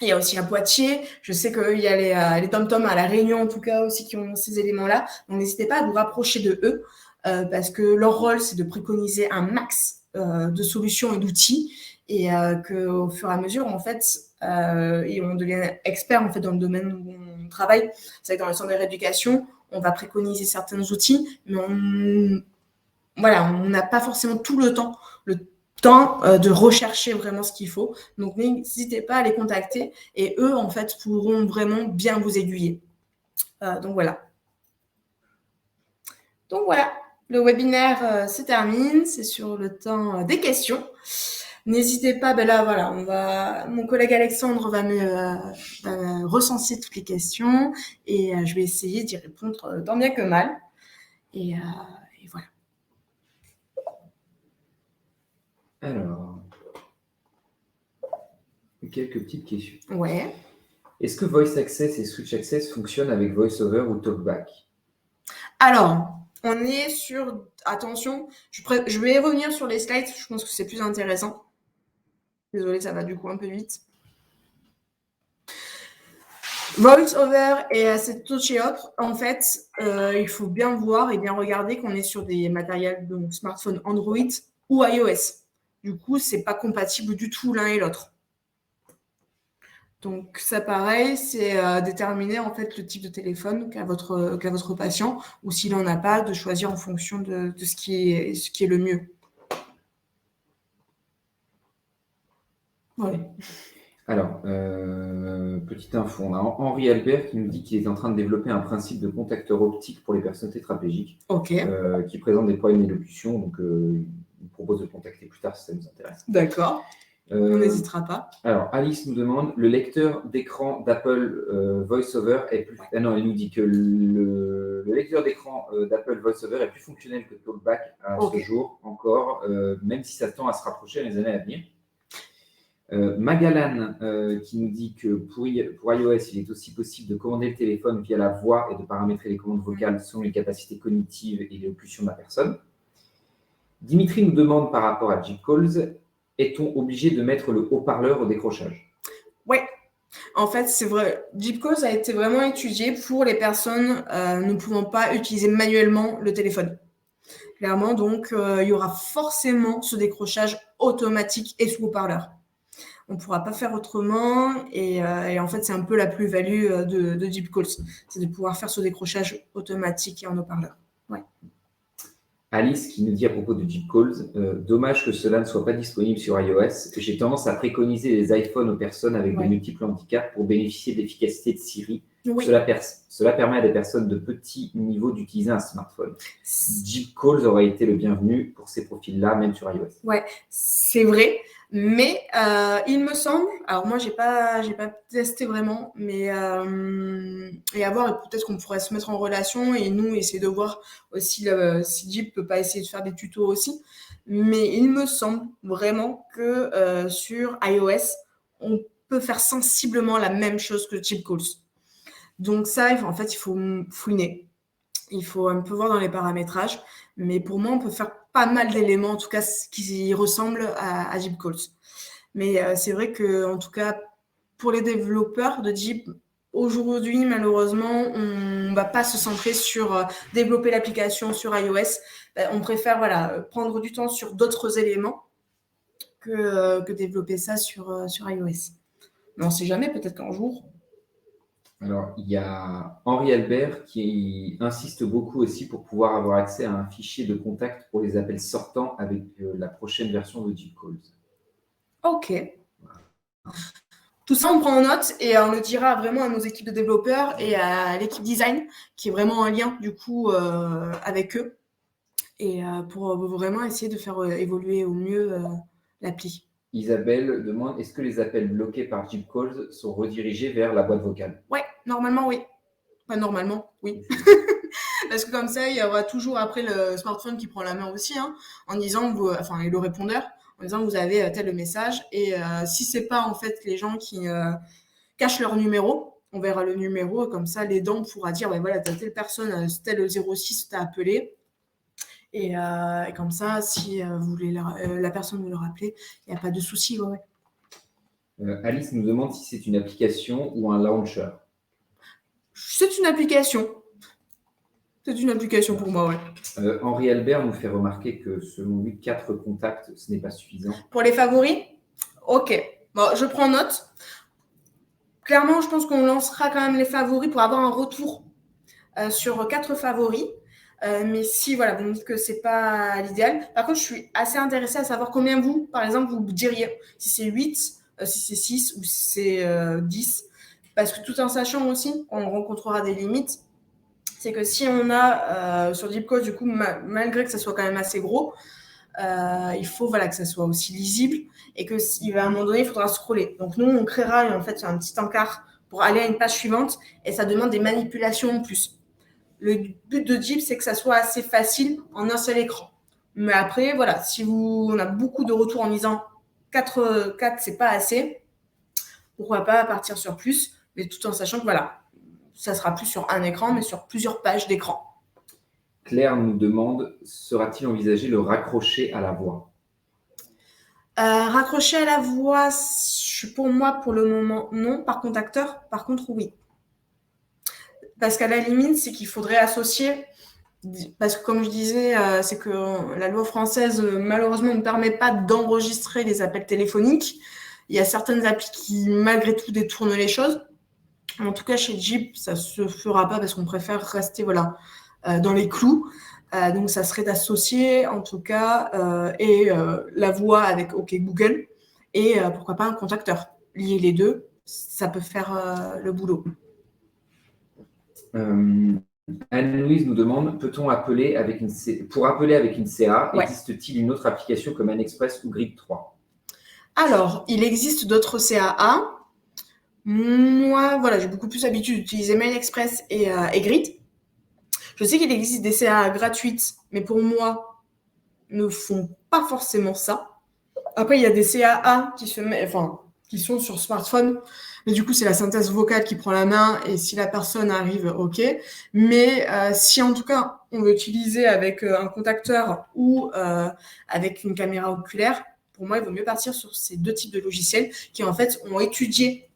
Il y a aussi à Poitiers. Je sais qu'il y a les Tom-Tom à La Réunion, en tout cas, aussi, qui ont ces éléments-là. Donc, n'hésitez pas à vous rapprocher de eux parce que leur rôle, c'est de préconiser un max de solutions et d'outils et qu'au fur et à mesure, en fait, et on devient expert en fait, dans le domaine où on travaille. C'est vrai que dans le centre de rééducation, on va préconiser certains outils, mais on n'a pas forcément tout le temps. temps de rechercher vraiment ce qu'il faut. Donc, n'hésitez pas à les contacter et eux, en fait, pourront vraiment bien vous aiguiller. Donc, voilà. Donc, voilà. Le webinaire se termine. C'est sur le temps des questions. N'hésitez pas, là, voilà, mon collègue Alexandre va me recenser toutes les questions et je vais essayer d'y répondre tant bien que mal. Et voilà.
Alors, quelques petites questions.
Ouais.
Est-ce que Voice Access et Switch Access fonctionnent avec VoiceOver ou TalkBack?
Alors, on est sur... Attention, je vais revenir sur les slides. Je pense que c'est plus intéressant. Désolée, ça va du coup un peu vite. VoiceOver et Asset Touch et autres, en fait, il faut bien voir et bien regarder qu'on est sur des matériels, donc smartphone Android ou iOS. Du coup, c'est pas compatible du tout l'un et l'autre. Donc, ça, pareil, c'est déterminer en fait le type de téléphone qu'a votre patient, ou s'il n'en a pas, de choisir en fonction de ce qui est le mieux. Ouais.
Alors, petite info, on a Henri Albert qui nous dit qu'il est en train de développer un principe de contacteur optique pour les personnes tétraplégiques, qui présentent des problèmes d'élocution. Donc, il propose de contacter plus tard si ça nous intéresse.
D'accord. On n'hésitera pas.
Alors, Alice nous demande, le lecteur d'écran d'Apple VoiceOver est plus... Ah non, elle nous dit que le lecteur d'écran d'Apple VoiceOver est plus fonctionnel que TalkBack à ce jour encore, même si ça tend à se rapprocher dans les années à venir. Magalan qui nous dit que pour iOS, il est aussi possible de commander le téléphone via la voix et de paramétrer les commandes vocales selon les capacités cognitives et l'élocution de la personne. Dimitri nous demande par rapport à Jeep Calls, est-on obligé de mettre le haut-parleur au décrochage?
Oui, en fait, c'est vrai. Jeep Calls a été vraiment étudié pour les personnes ne pouvant pas utiliser manuellement le téléphone. Clairement, donc, il y aura forcément ce décrochage automatique et sous haut-parleur. On ne pourra pas faire autrement et en fait, c'est un peu la plus-value de Jeep Calls, c'est de pouvoir faire ce décrochage automatique et en haut-parleur. Ouais.
Alice qui nous dit à propos de Jeep Calls, dommage que cela ne soit pas disponible sur iOS. J'ai tendance à préconiser les iPhones aux personnes avec de multiples handicaps pour bénéficier de l'efficacité de Siri. Oui. Cela permet à des personnes de petit niveau d'utiliser un smartphone. Jeep Calls aurait été le bienvenu pour ces profils-là, même sur iOS.
Ouais, c'est vrai. Mais il me semble, alors moi j'ai pas testé vraiment, mais et à voir, peut-être qu'on pourrait se mettre en relation et nous essayer de voir aussi si Jeep peut pas essayer de faire des tutos aussi. Mais il me semble vraiment que sur iOS, on peut faire sensiblement la même chose que Jeep Calls. Donc ça, en fait, il faut fouiner. Il faut un peu voir dans les paramétrages. Mais pour moi, on peut faire pas mal d'éléments, en tout cas, qui ressemblent à Jeep Calls. Mais c'est vrai que, en tout cas, pour les développeurs de Jeep, aujourd'hui, malheureusement, on ne va pas se centrer sur développer l'application sur iOS. On préfère prendre du temps sur d'autres éléments que développer ça sur iOS. Mais on ne sait jamais, peut-être qu'un jour...
Alors, il y a Henri Albert qui insiste beaucoup aussi pour pouvoir avoir accès à un fichier de contact pour les appels sortants avec la prochaine version de Jeep Calls.
Ok. Voilà. Tout ça, on prend en note et on le dira vraiment à nos équipes de développeurs et à l'équipe design qui est vraiment en lien du coup avec eux et pour vraiment essayer de faire évoluer au mieux l'appli.
Isabelle demande, est-ce que les appels bloqués par Jeep Calls sont redirigés vers la boîte vocale?
Ouais, normalement, oui. Pas normalement, oui. Parce que comme ça, il y aura toujours après le smartphone qui prend la main aussi, en disant, et le répondeur, en disant vous avez tel message. Et si c'est pas en fait les gens qui cachent leur numéro, on verra le numéro et comme ça, l'aidant pourra dire, voilà, t'as telle personne, tel 06 t'a appelé. Et comme ça, si vous voulez la personne veut le rappeler, il n'y a pas de souci. Ouais.
Alice nous demande si c'est une application ou un launcher.
C'est une application. C'est une application pour moi, ouais.
Henri Albert nous fait remarquer que selon lui, 4 contacts, ce n'est pas suffisant.
Pour les favoris? Ok. Bon, je prends note. Clairement, je pense qu'on lancera quand même les favoris pour avoir un retour sur 4 favoris. Mais si, voilà, vous me dites que c'est pas l'idéal. Par contre, je suis assez intéressée à savoir combien vous, par exemple, vous diriez. Si c'est 8, si c'est 6 ou si c'est 10. Parce que tout en sachant aussi qu'on rencontrera des limites, c'est que si on a sur Deep du coup, malgré que ça soit quand même assez gros, il faut que ça soit aussi lisible et que à un moment donné, il faudra scroller. Donc nous, on créera en fait un petit encart pour aller à une page suivante et ça demande des manipulations en plus. Le but de Jeep, c'est que ça soit assez facile en un seul écran. Mais après, voilà, si on a beaucoup de retours en disant 4, c'est pas assez, pourquoi pas partir sur plus, mais tout en sachant que voilà, ça sera plus sur un écran, mais sur plusieurs pages d'écran.
Claire nous demande, sera-t-il envisagé le raccrocher à la voix?
Raccrocher à la voix, pour moi, pour le moment, non. Par contacteur, par contre, oui. Parce qu'à la limite, c'est qu'il faudrait associer, parce que comme je disais, c'est que la loi française, malheureusement, ne permet pas d'enregistrer les appels téléphoniques. Il y a certaines applis qui, malgré tout, détournent les choses. En tout cas, chez Jeep, ça se fera pas parce qu'on préfère rester dans les clous. Donc, ça serait d'associer, en tout cas, la voix avec OK Google et pourquoi pas un contacteur. Lier les deux, ça peut faire le boulot.
Anne-Louise nous demande, peut-on appeler pour appeler avec une CA,
Ouais.
existe-t-il une autre application comme AnyExpress ou Grid 3?
Alors, il existe d'autres CAA. Moi, voilà, j'ai beaucoup plus l'habitude d'utiliser Mail Express et Grid. Je sais qu'il existe des CAA gratuites, mais pour moi, ne font pas forcément ça. Après, il y a des CAA qui sont sur smartphone, mais du coup, c'est la synthèse vocale qui prend la main, et si la personne arrive, ok. Mais si en tout cas, on veut utiliser avec un contacteur ou avec une caméra oculaire, pour moi, il vaut mieux partir sur ces deux types de logiciels qui, en fait, ont étudié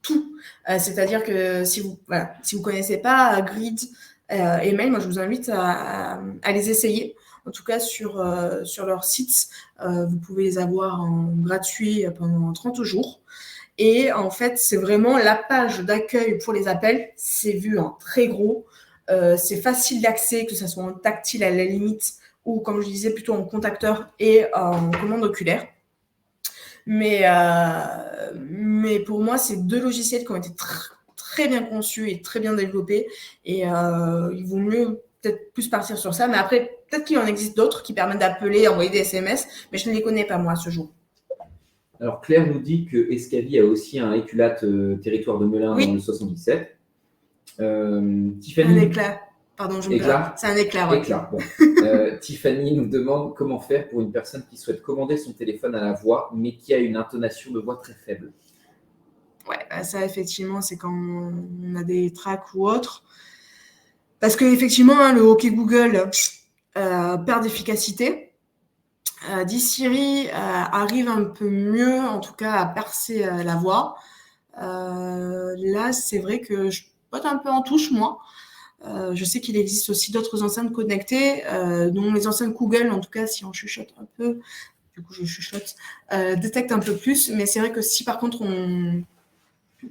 tout. C'est-à-dire que si vous connaissez pas Grid et Mail, moi, je vous invite à les essayer. En tout cas, sur leur site, vous pouvez les avoir en gratuit pendant 30 jours. Et en fait, c'est vraiment la page d'accueil pour les appels. C'est vu en très gros. C'est facile d'accès, que ce soit en tactile à la limite ou, comme je disais, plutôt en contacteur et en commande oculaire. Mais pour moi, c'est deux logiciels qui ont été très bien conçus et très bien développés. Et il vaut mieux peut-être plus partir sur ça. Mais après, peut-être qu'il en existe d'autres qui permettent d'appeler, envoyer des SMS, mais je ne les connais pas, moi, à ce jour.
Alors, Claire nous dit que Escavie a aussi un éculate territoire de Melun
Oui.
dans le 77. Tiffany...
Un éclat. Pardon, je me perds. C'est un éclat, ouais.
Éclat, bon. Tiffany nous demande comment faire pour une personne qui souhaite commander son téléphone à la voix, mais qui a une intonation de voix très faible.
Ouais, ça, effectivement, c'est quand on a des tracks ou autres. Parce qu'effectivement, le OK Google perd d'efficacité. D-Siri arrive un peu mieux, en tout cas, à percer la voix. Là, c'est vrai que je botte un peu en touche, moi. Je sais qu'il existe aussi d'autres enceintes connectées, dont les enceintes Google, en tout cas, si on chuchote un peu, du coup, je chuchote, détectent un peu plus. Mais c'est vrai que si, par contre,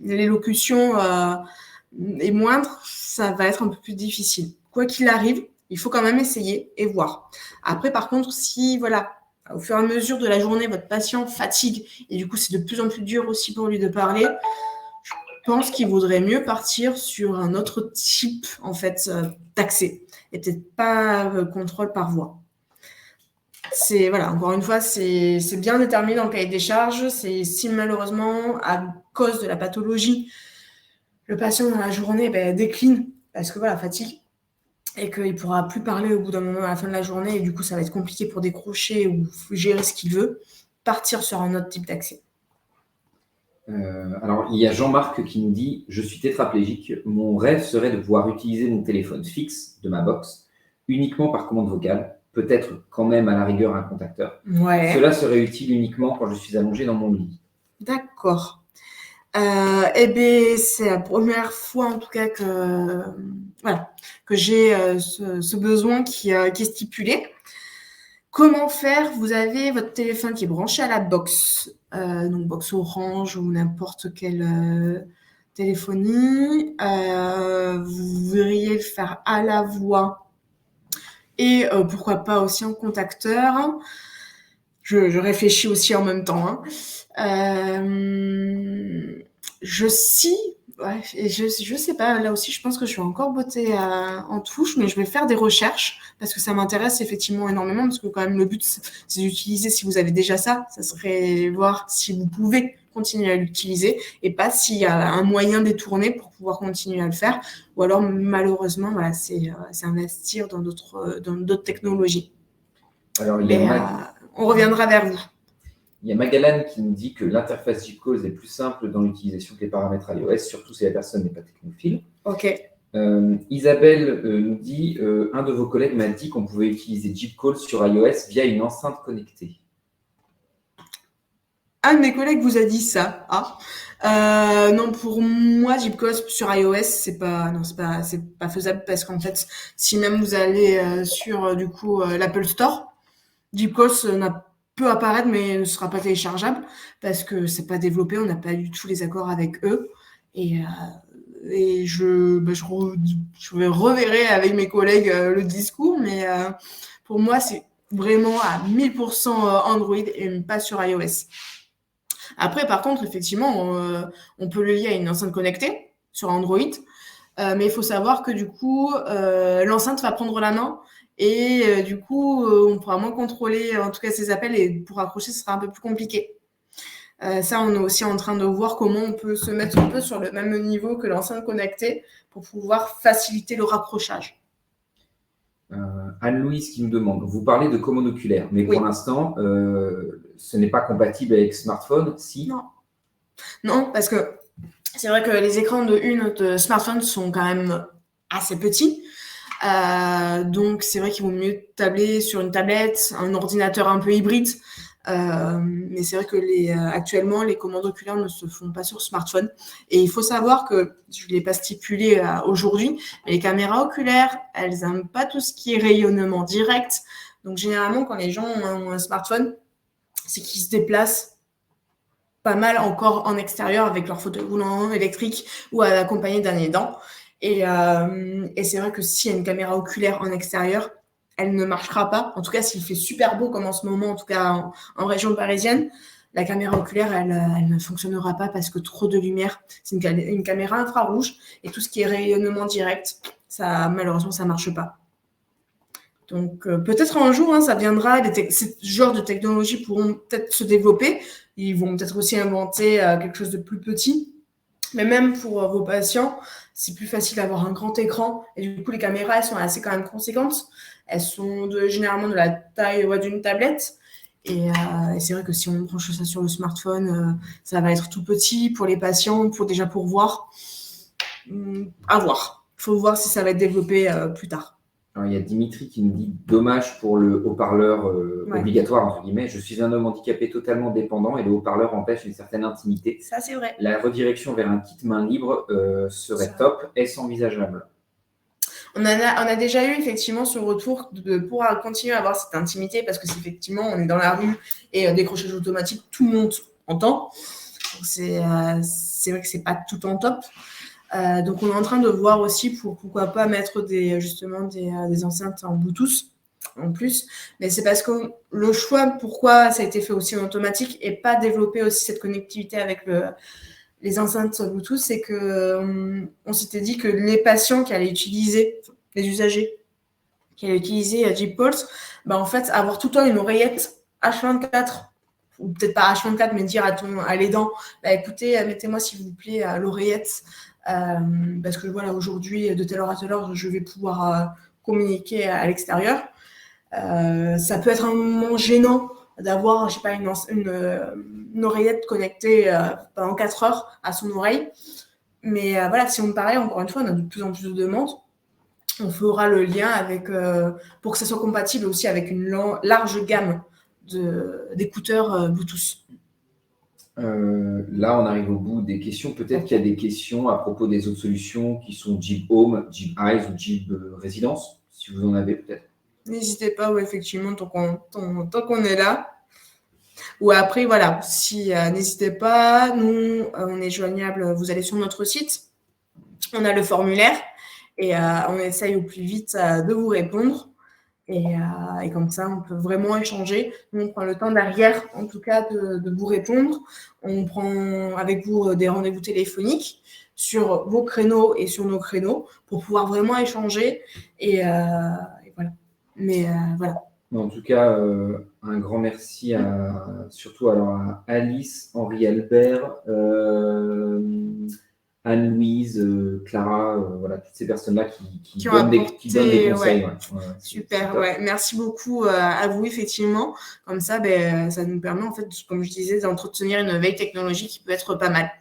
l'élocution est moindre, ça va être un peu plus difficile. Quoi qu'il arrive, il faut quand même essayer et voir. Après, par contre, si, au fur et à mesure de la journée, votre patient fatigue, et du coup, c'est de plus en plus dur aussi pour lui de parler, je pense qu'il vaudrait mieux partir sur un autre type, en fait, d'accès, et peut-être pas contrôle par voix. Encore une fois, c'est bien déterminé dans le cahier des charges. C'est si malheureusement, à cause de la pathologie, le patient dans la journée décline parce que fatigue, et qu'il ne pourra plus parler au bout d'un moment à la fin de la journée, et du coup, ça va être compliqué pour décrocher ou gérer ce qu'il veut, partir sur un autre type d'accès.
Alors, il y a Jean-Marc qui nous dit « Je suis tétraplégique. Mon rêve serait de pouvoir utiliser mon téléphone fixe de ma box uniquement par commande vocale, peut-être quand même à la rigueur un contacteur.
Ouais.
Cela serait utile uniquement quand je suis allongé dans mon lit. »
D'accord. C'est la première fois en tout cas que j'ai ce besoin qui est stipulé. Comment faire? Vous avez votre téléphone qui est branché à la box, donc box Orange ou n'importe quelle téléphonie. Vous voudriez le faire à la voix. et pourquoi pas aussi un contacteur. Je réfléchis aussi en même temps. Je sais pas, là aussi, je pense que je vais encore botter en touche, mais je vais faire des recherches parce que ça m'intéresse effectivement énormément parce que quand même le but, c'est d'utiliser, si vous avez déjà ça serait voir si vous pouvez continuer à l'utiliser et pas s'il y a un moyen détourné pour pouvoir continuer à le faire ou alors malheureusement, voilà, c'est investir dans d'autres technologies.
Alors,
Mais on reviendra vers vous.
Il y a Magalan qui nous dit que l'interface JCalls est plus simple dans l'utilisation que les paramètres iOS, surtout si la personne n'est pas technophile.
Ok.
Isabelle nous dit un de vos collègues m'a dit qu'on pouvait utiliser JCalls sur iOS via une enceinte connectée.
Un de mes collègues vous a dit ça. Non, pour moi, JCalls sur iOS, c'est pas faisable parce qu'en fait, si même vous allez sur l'Apple Store, JCalls peut apparaître mais ne sera pas téléchargeable parce que c'est pas développé, on n'a pas du tout les accords avec eux et je reverrai avec mes collègues le discours, mais pour moi, c'est vraiment à 1000% Android et pas sur iOS. Après, par contre, effectivement, on peut le lier à une enceinte connectée sur Android, mais il faut savoir que du coup, l'enceinte va prendre la main et du coup, on pourra moins contrôler en tout cas ses appels et pour raccrocher, ce sera un peu plus compliqué. Ça, on est aussi en train de voir comment on peut se mettre un peu sur le même niveau que l'enceinte connectée pour pouvoir faciliter le raccrochage.
Anne-Louise qui nous demande, vous parlez de commande oculaire, mais pour l'instant, ce n'est pas compatible avec smartphone, si?
Non, parce que c'est vrai que les écrans de smartphone sont quand même assez petits. Donc, c'est vrai qu'il vaut mieux tabler sur une tablette, un ordinateur un peu hybride. Mais c'est vrai que actuellement, les commandes oculaires ne se font pas sur smartphone. Et il faut savoir que, je ne l'ai pas stipulé aujourd'hui, mais les caméras oculaires, elles n'aiment pas tout ce qui est rayonnement direct. Donc, généralement, quand les gens ont un smartphone, c'est qu'ils se déplacent pas mal encore en extérieur avec leur fauteuil roulant électrique ou accompagné d'un aidant. Et c'est vrai que s'il y a une caméra oculaire en extérieur, elle ne marchera pas. En tout cas, s'il fait super beau comme en ce moment, en tout cas en région parisienne, la caméra oculaire, elle ne fonctionnera pas parce que trop de lumière. C'est une caméra infrarouge et tout ce qui est rayonnement direct, malheureusement, ça ne marche pas. Donc, peut-être un jour, ça viendra, ce genre de technologies pourront peut-être se développer. Ils vont peut-être aussi inventer quelque chose de plus petit. Mais même pour vos patients, c'est plus facile d'avoir un grand écran. Et du coup, les caméras, elles sont assez quand même conséquentes. Elles sont généralement de la taille d'une tablette. Et c'est vrai que si on branche ça sur le smartphone, ça va être tout petit pour les patients, pour voir. À voir. Il faut voir si ça va être développé plus tard.
Alors, il y a Dimitri qui nous dit « Dommage pour le haut-parleur obligatoire, entre guillemets. Je suis un homme handicapé totalement dépendant et le haut-parleur empêche une certaine intimité.
Ça, c'est vrai.
La redirection vers un kit main libre serait top. Est-ce envisageable ?»
On a déjà eu effectivement ce retour pour continuer à avoir cette intimité parce que effectivement, on est dans la rue et décrochage automatique, tout le monde entend. Donc, c'est vrai que c'est pas tout en top. Donc, on est en train de voir aussi pourquoi pas mettre des enceintes en Bluetooth en plus. Mais c'est parce que le choix, pourquoi ça a été fait aussi en automatique et pas développer aussi cette connectivité avec les enceintes Bluetooth, c'est qu'on s'était dit que les patients qui allaient utiliser, les usagers qui allaient utiliser JCalls, en fait, avoir tout le temps une oreillette H24, ou peut-être pas H24, mais dire à l'aidant, écoutez, mettez-moi s'il vous plaît l'oreillette, parce que voilà, aujourd'hui, de telle heure à telle heure, je vais pouvoir communiquer à l'extérieur. Ça peut être un moment gênant d'avoir, je sais pas, une oreillette connectée pendant 4 heures à son oreille. Mais voilà, si on parlait, encore une fois, on a de plus en plus de demandes. On fera le lien pour que ça soit compatible aussi avec une large gamme d'écouteurs Bluetooth.
Là, on arrive au bout des questions. Peut-être qu'il y a des questions à propos des autres solutions qui sont Jib Home, Jib Eyes ou Jib Résidence, si vous en avez peut-être.
N'hésitez pas, effectivement, tant qu'on est là. Ou après, voilà, n'hésitez pas. Nous, on est joignable. Vous allez sur notre site. On a le formulaire et on essaye au plus vite de vous répondre. Et comme ça, on peut vraiment échanger. Nous, on prend le temps derrière, en tout cas, de vous répondre. On prend avec vous des rendez-vous téléphoniques sur vos créneaux et sur nos créneaux pour pouvoir vraiment échanger. Et voilà. Mais voilà.
En tout cas, un grand merci surtout à Alice, Henri-Albert, Anne-Louise, Clara, voilà, toutes ces personnes-là qui donnent des conseils.
Ouais. Super, ouais. Merci beaucoup à vous, effectivement. Comme ça, ça nous permet, en fait, comme je disais, d'entretenir une veille technologique qui peut être pas mal.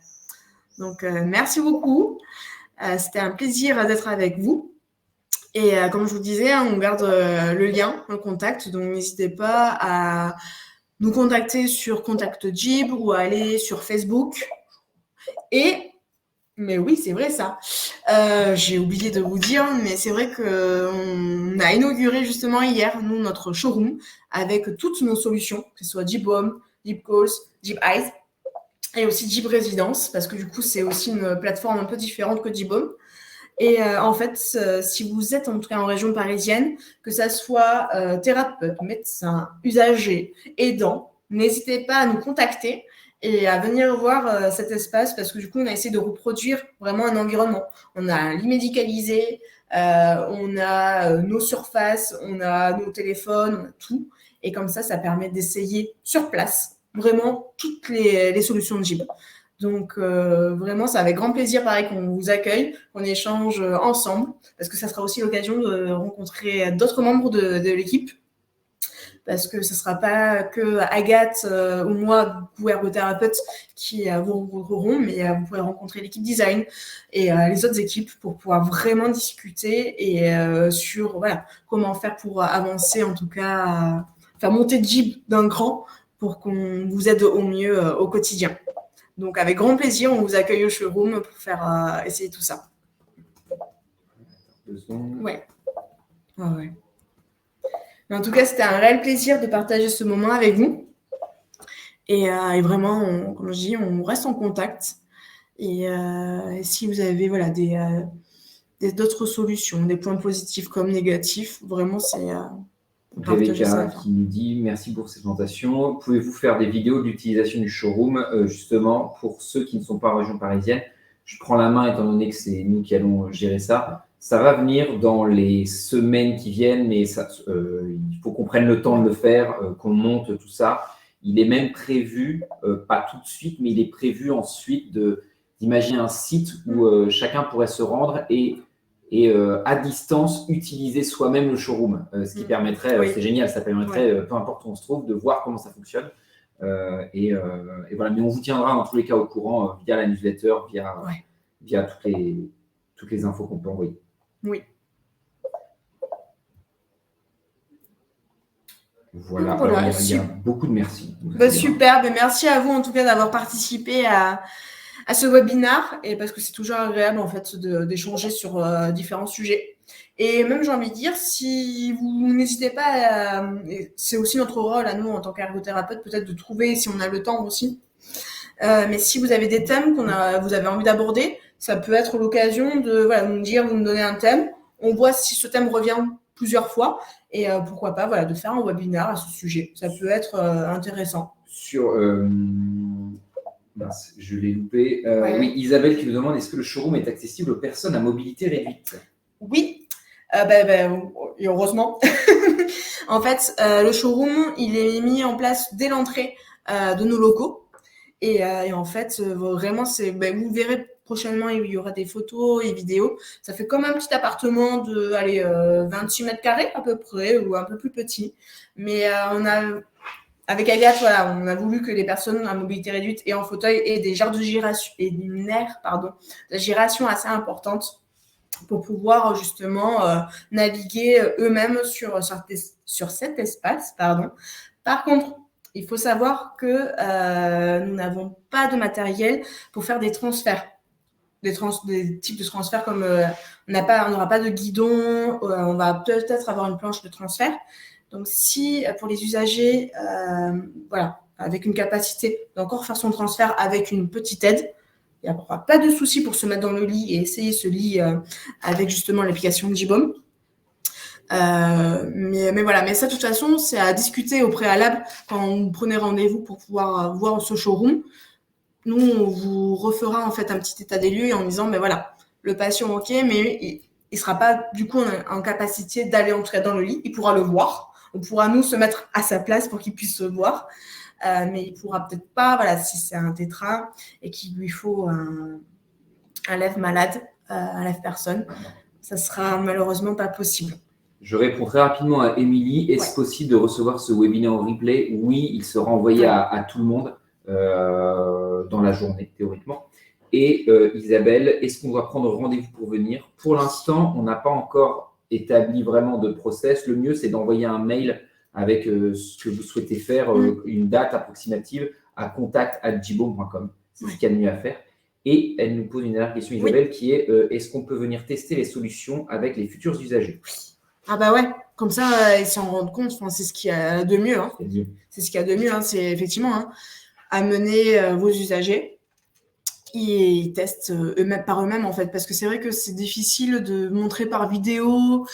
Donc, merci beaucoup. C'était un plaisir d'être avec vous. Et comme je vous disais, on garde le lien, le contact. Donc, n'hésitez pas à nous contacter sur Contact Jib ou à aller sur Facebook. Mais oui, c'est vrai ça. J'ai oublié de vous dire, mais c'est vrai qu'on a inauguré justement hier, nous, notre showroom avec toutes nos solutions, que ce soit Jib Home, Jib Calls, Jib Eyes et aussi Jib Residence, parce que du coup, c'est aussi une plateforme un peu différente que Jib Home. Et en fait, si vous êtes en tout cas en région parisienne, que ça soit thérapeute, médecin, usager, aidant, n'hésitez pas à nous contacter et à venir voir cet espace parce que du coup, on a essayé de reproduire vraiment un environnement. On a un lit médicalisé, on a nos surfaces, on a nos téléphones, on a tout. Et comme ça permet d'essayer sur place vraiment toutes les solutions de Jib. Donc, vraiment, c'est avec grand plaisir, pareil, qu'on vous accueille, qu'on échange ensemble, parce que ça sera aussi l'occasion de rencontrer d'autres membres de l'équipe, parce que ce ne sera pas que Agathe ou moi, ou ergothérapeute, qui vous rencontreront, mais vous pourrez rencontrer l'équipe design et les autres équipes pour pouvoir vraiment discuter et sur comment faire pour avancer, en tout cas, faire monter Jib d'un cran pour qu'on vous aide au mieux au quotidien. Donc, avec grand plaisir, on vous accueille au showroom pour faire essayer tout ça. Ouais. Ouais. Mais en tout cas, c'était un réel plaisir de partager ce moment avec vous. Et vraiment, comme je dis, on reste en contact. Et si vous avez d'autres solutions, des points positifs comme négatifs, vraiment, c'est...
Rebecca qui nous dit merci pour cette présentation. Pouvez-vous faire des vidéos d'utilisation du showroom justement pour ceux qui ne sont pas en région parisienne? Je prends la main étant donné que c'est nous qui allons gérer ça. Ça va venir dans les semaines qui viennent, mais il faut qu'on prenne le temps de le faire, qu'on monte tout ça. Il est même prévu, pas tout de suite, mais il est prévu ensuite d'imaginer un site où chacun pourrait se rendre et à distance, utiliser soi-même le showroom. Ce qui permettrait, c'est génial, ça permettrait, peu importe où on se trouve, de voir comment ça fonctionne. Et voilà, mais on vous tiendra dans tous les cas au courant via la newsletter, via toutes les infos qu'on peut envoyer.
Oui.
Voilà, il y a beaucoup de merci.
Super, merci à vous en tout cas d'avoir participé à ce webinaire, et parce que c'est toujours agréable en fait d'échanger sur différents sujets. Et même j'ai envie de dire, si vous n'hésitez pas, c'est aussi notre rôle à nous en tant qu'ergothérapeute peut-être de trouver, si on a le temps aussi, mais si vous avez des thèmes vous avez envie d'aborder, ça peut être l'occasion de nous dire, vous me donnez un thème, on voit si ce thème revient plusieurs fois, et pourquoi pas de faire un webinaire à ce sujet. Ça peut être intéressant.
Mince, je l'ai loupé. Oui, Isabelle qui nous demande, est-ce que le showroom est accessible aux personnes à mobilité réduite?
Oui, et heureusement. En fait, le showroom, il est mis en place dès l'entrée de nos locaux. Et en fait, vraiment, vous verrez prochainement, il y aura des photos et vidéos. Ça fait comme un petit appartement de 26 mètres carrés à peu près, ou un peu plus petit. Mais avec Agathe, on a voulu que les personnes à mobilité réduite et en fauteuil aient des genres de giration et une aire, de giration assez importante pour pouvoir justement naviguer eux-mêmes sur cet espace. Par contre, il faut savoir que nous n'avons pas de matériel pour faire des transferts. Des types de transferts comme on n'aura pas de guidon, on va peut-être avoir une planche de transfert. Donc, si pour les usagers, avec une capacité d'encore faire son transfert avec une petite aide, il n'y aura pas de souci pour se mettre dans le lit et essayer ce lit avec justement l'application Jib Home. Mais voilà, mais ça de toute façon, c'est à discuter au préalable quand vous prenez rendez-vous pour pouvoir voir ce showroom. Nous, on vous refera en fait un petit état des lieux en disant, mais voilà, le patient, ok, mais il sera pas du coup en capacité d'aller entrer dans le lit. Il pourra le voir. On pourra nous se mettre à sa place pour qu'il puisse se voir. Mais il pourra peut-être pas, voilà, si c'est un tétra et qu'il lui faut un lève malade, un lève personne, ça sera malheureusement pas possible.
Je réponds très rapidement à Émilie. Est-ce possible de recevoir ce webinaire en replay? Oui, il sera envoyé à tout le monde dans la journée, théoriquement. Et Isabelle, est-ce qu'on doit prendre rendez-vous pour venir? Pour l'instant, on n'a pas encore établi vraiment de process. Le mieux, c'est d'envoyer un mail avec ce que vous souhaitez faire, une date approximative à contact@jibaume.com. C'est ce qu'il y a de mieux à faire. Et elle nous pose une dernière question, Isabelle, qui est est-ce qu'on peut venir tester les solutions avec les futurs usagers?
Ah bah ouais, comme ça, ils s'en rendent compte. Enfin, c'est ce qu'il y a de mieux. C'est ce qu'il y a de mieux. C'est effectivement amener vos usagers. Ils testent par eux-mêmes en fait, parce que c'est vrai que c'est difficile de montrer par vidéo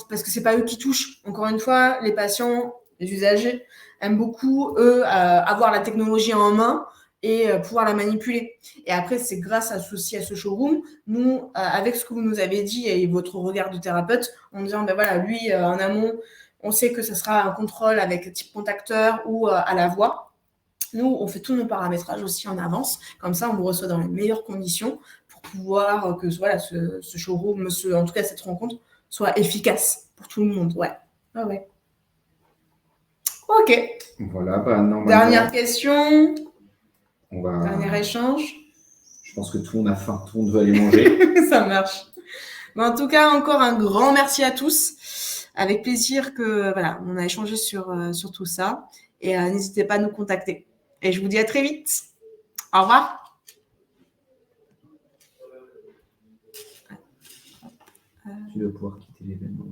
parce que c'est pas eux qui touchent. Encore une fois, les patients, les usagers aiment beaucoup avoir la technologie en main et pouvoir la manipuler. Et après, c'est grâce à ce showroom, nous, avec ce que vous nous avez dit et votre regard de thérapeute, en disant, ben voilà, lui, en amont, on sait que ce sera un contrôle avec type contacteur ou à la voix. Nous, on fait tous nos paramétrages aussi en avance. Comme ça, on vous reçoit dans les meilleures conditions pour pouvoir que voilà, ce showroom, en tout cas cette rencontre, soit efficace pour tout le monde. Ouais. Ah ouais. Ok.
Voilà, normalement.
Dernière question.
Dernier
échange.
Je pense que tout le monde a faim, tout le monde veut aller manger.
Ça marche. Mais en tout cas, encore un grand merci à tous. Avec plaisir que voilà, on a échangé sur tout ça. Et n'hésitez pas à nous contacter. Et je vous dis à très vite. Au revoir.
Tu dois pouvoir quitter l'événement.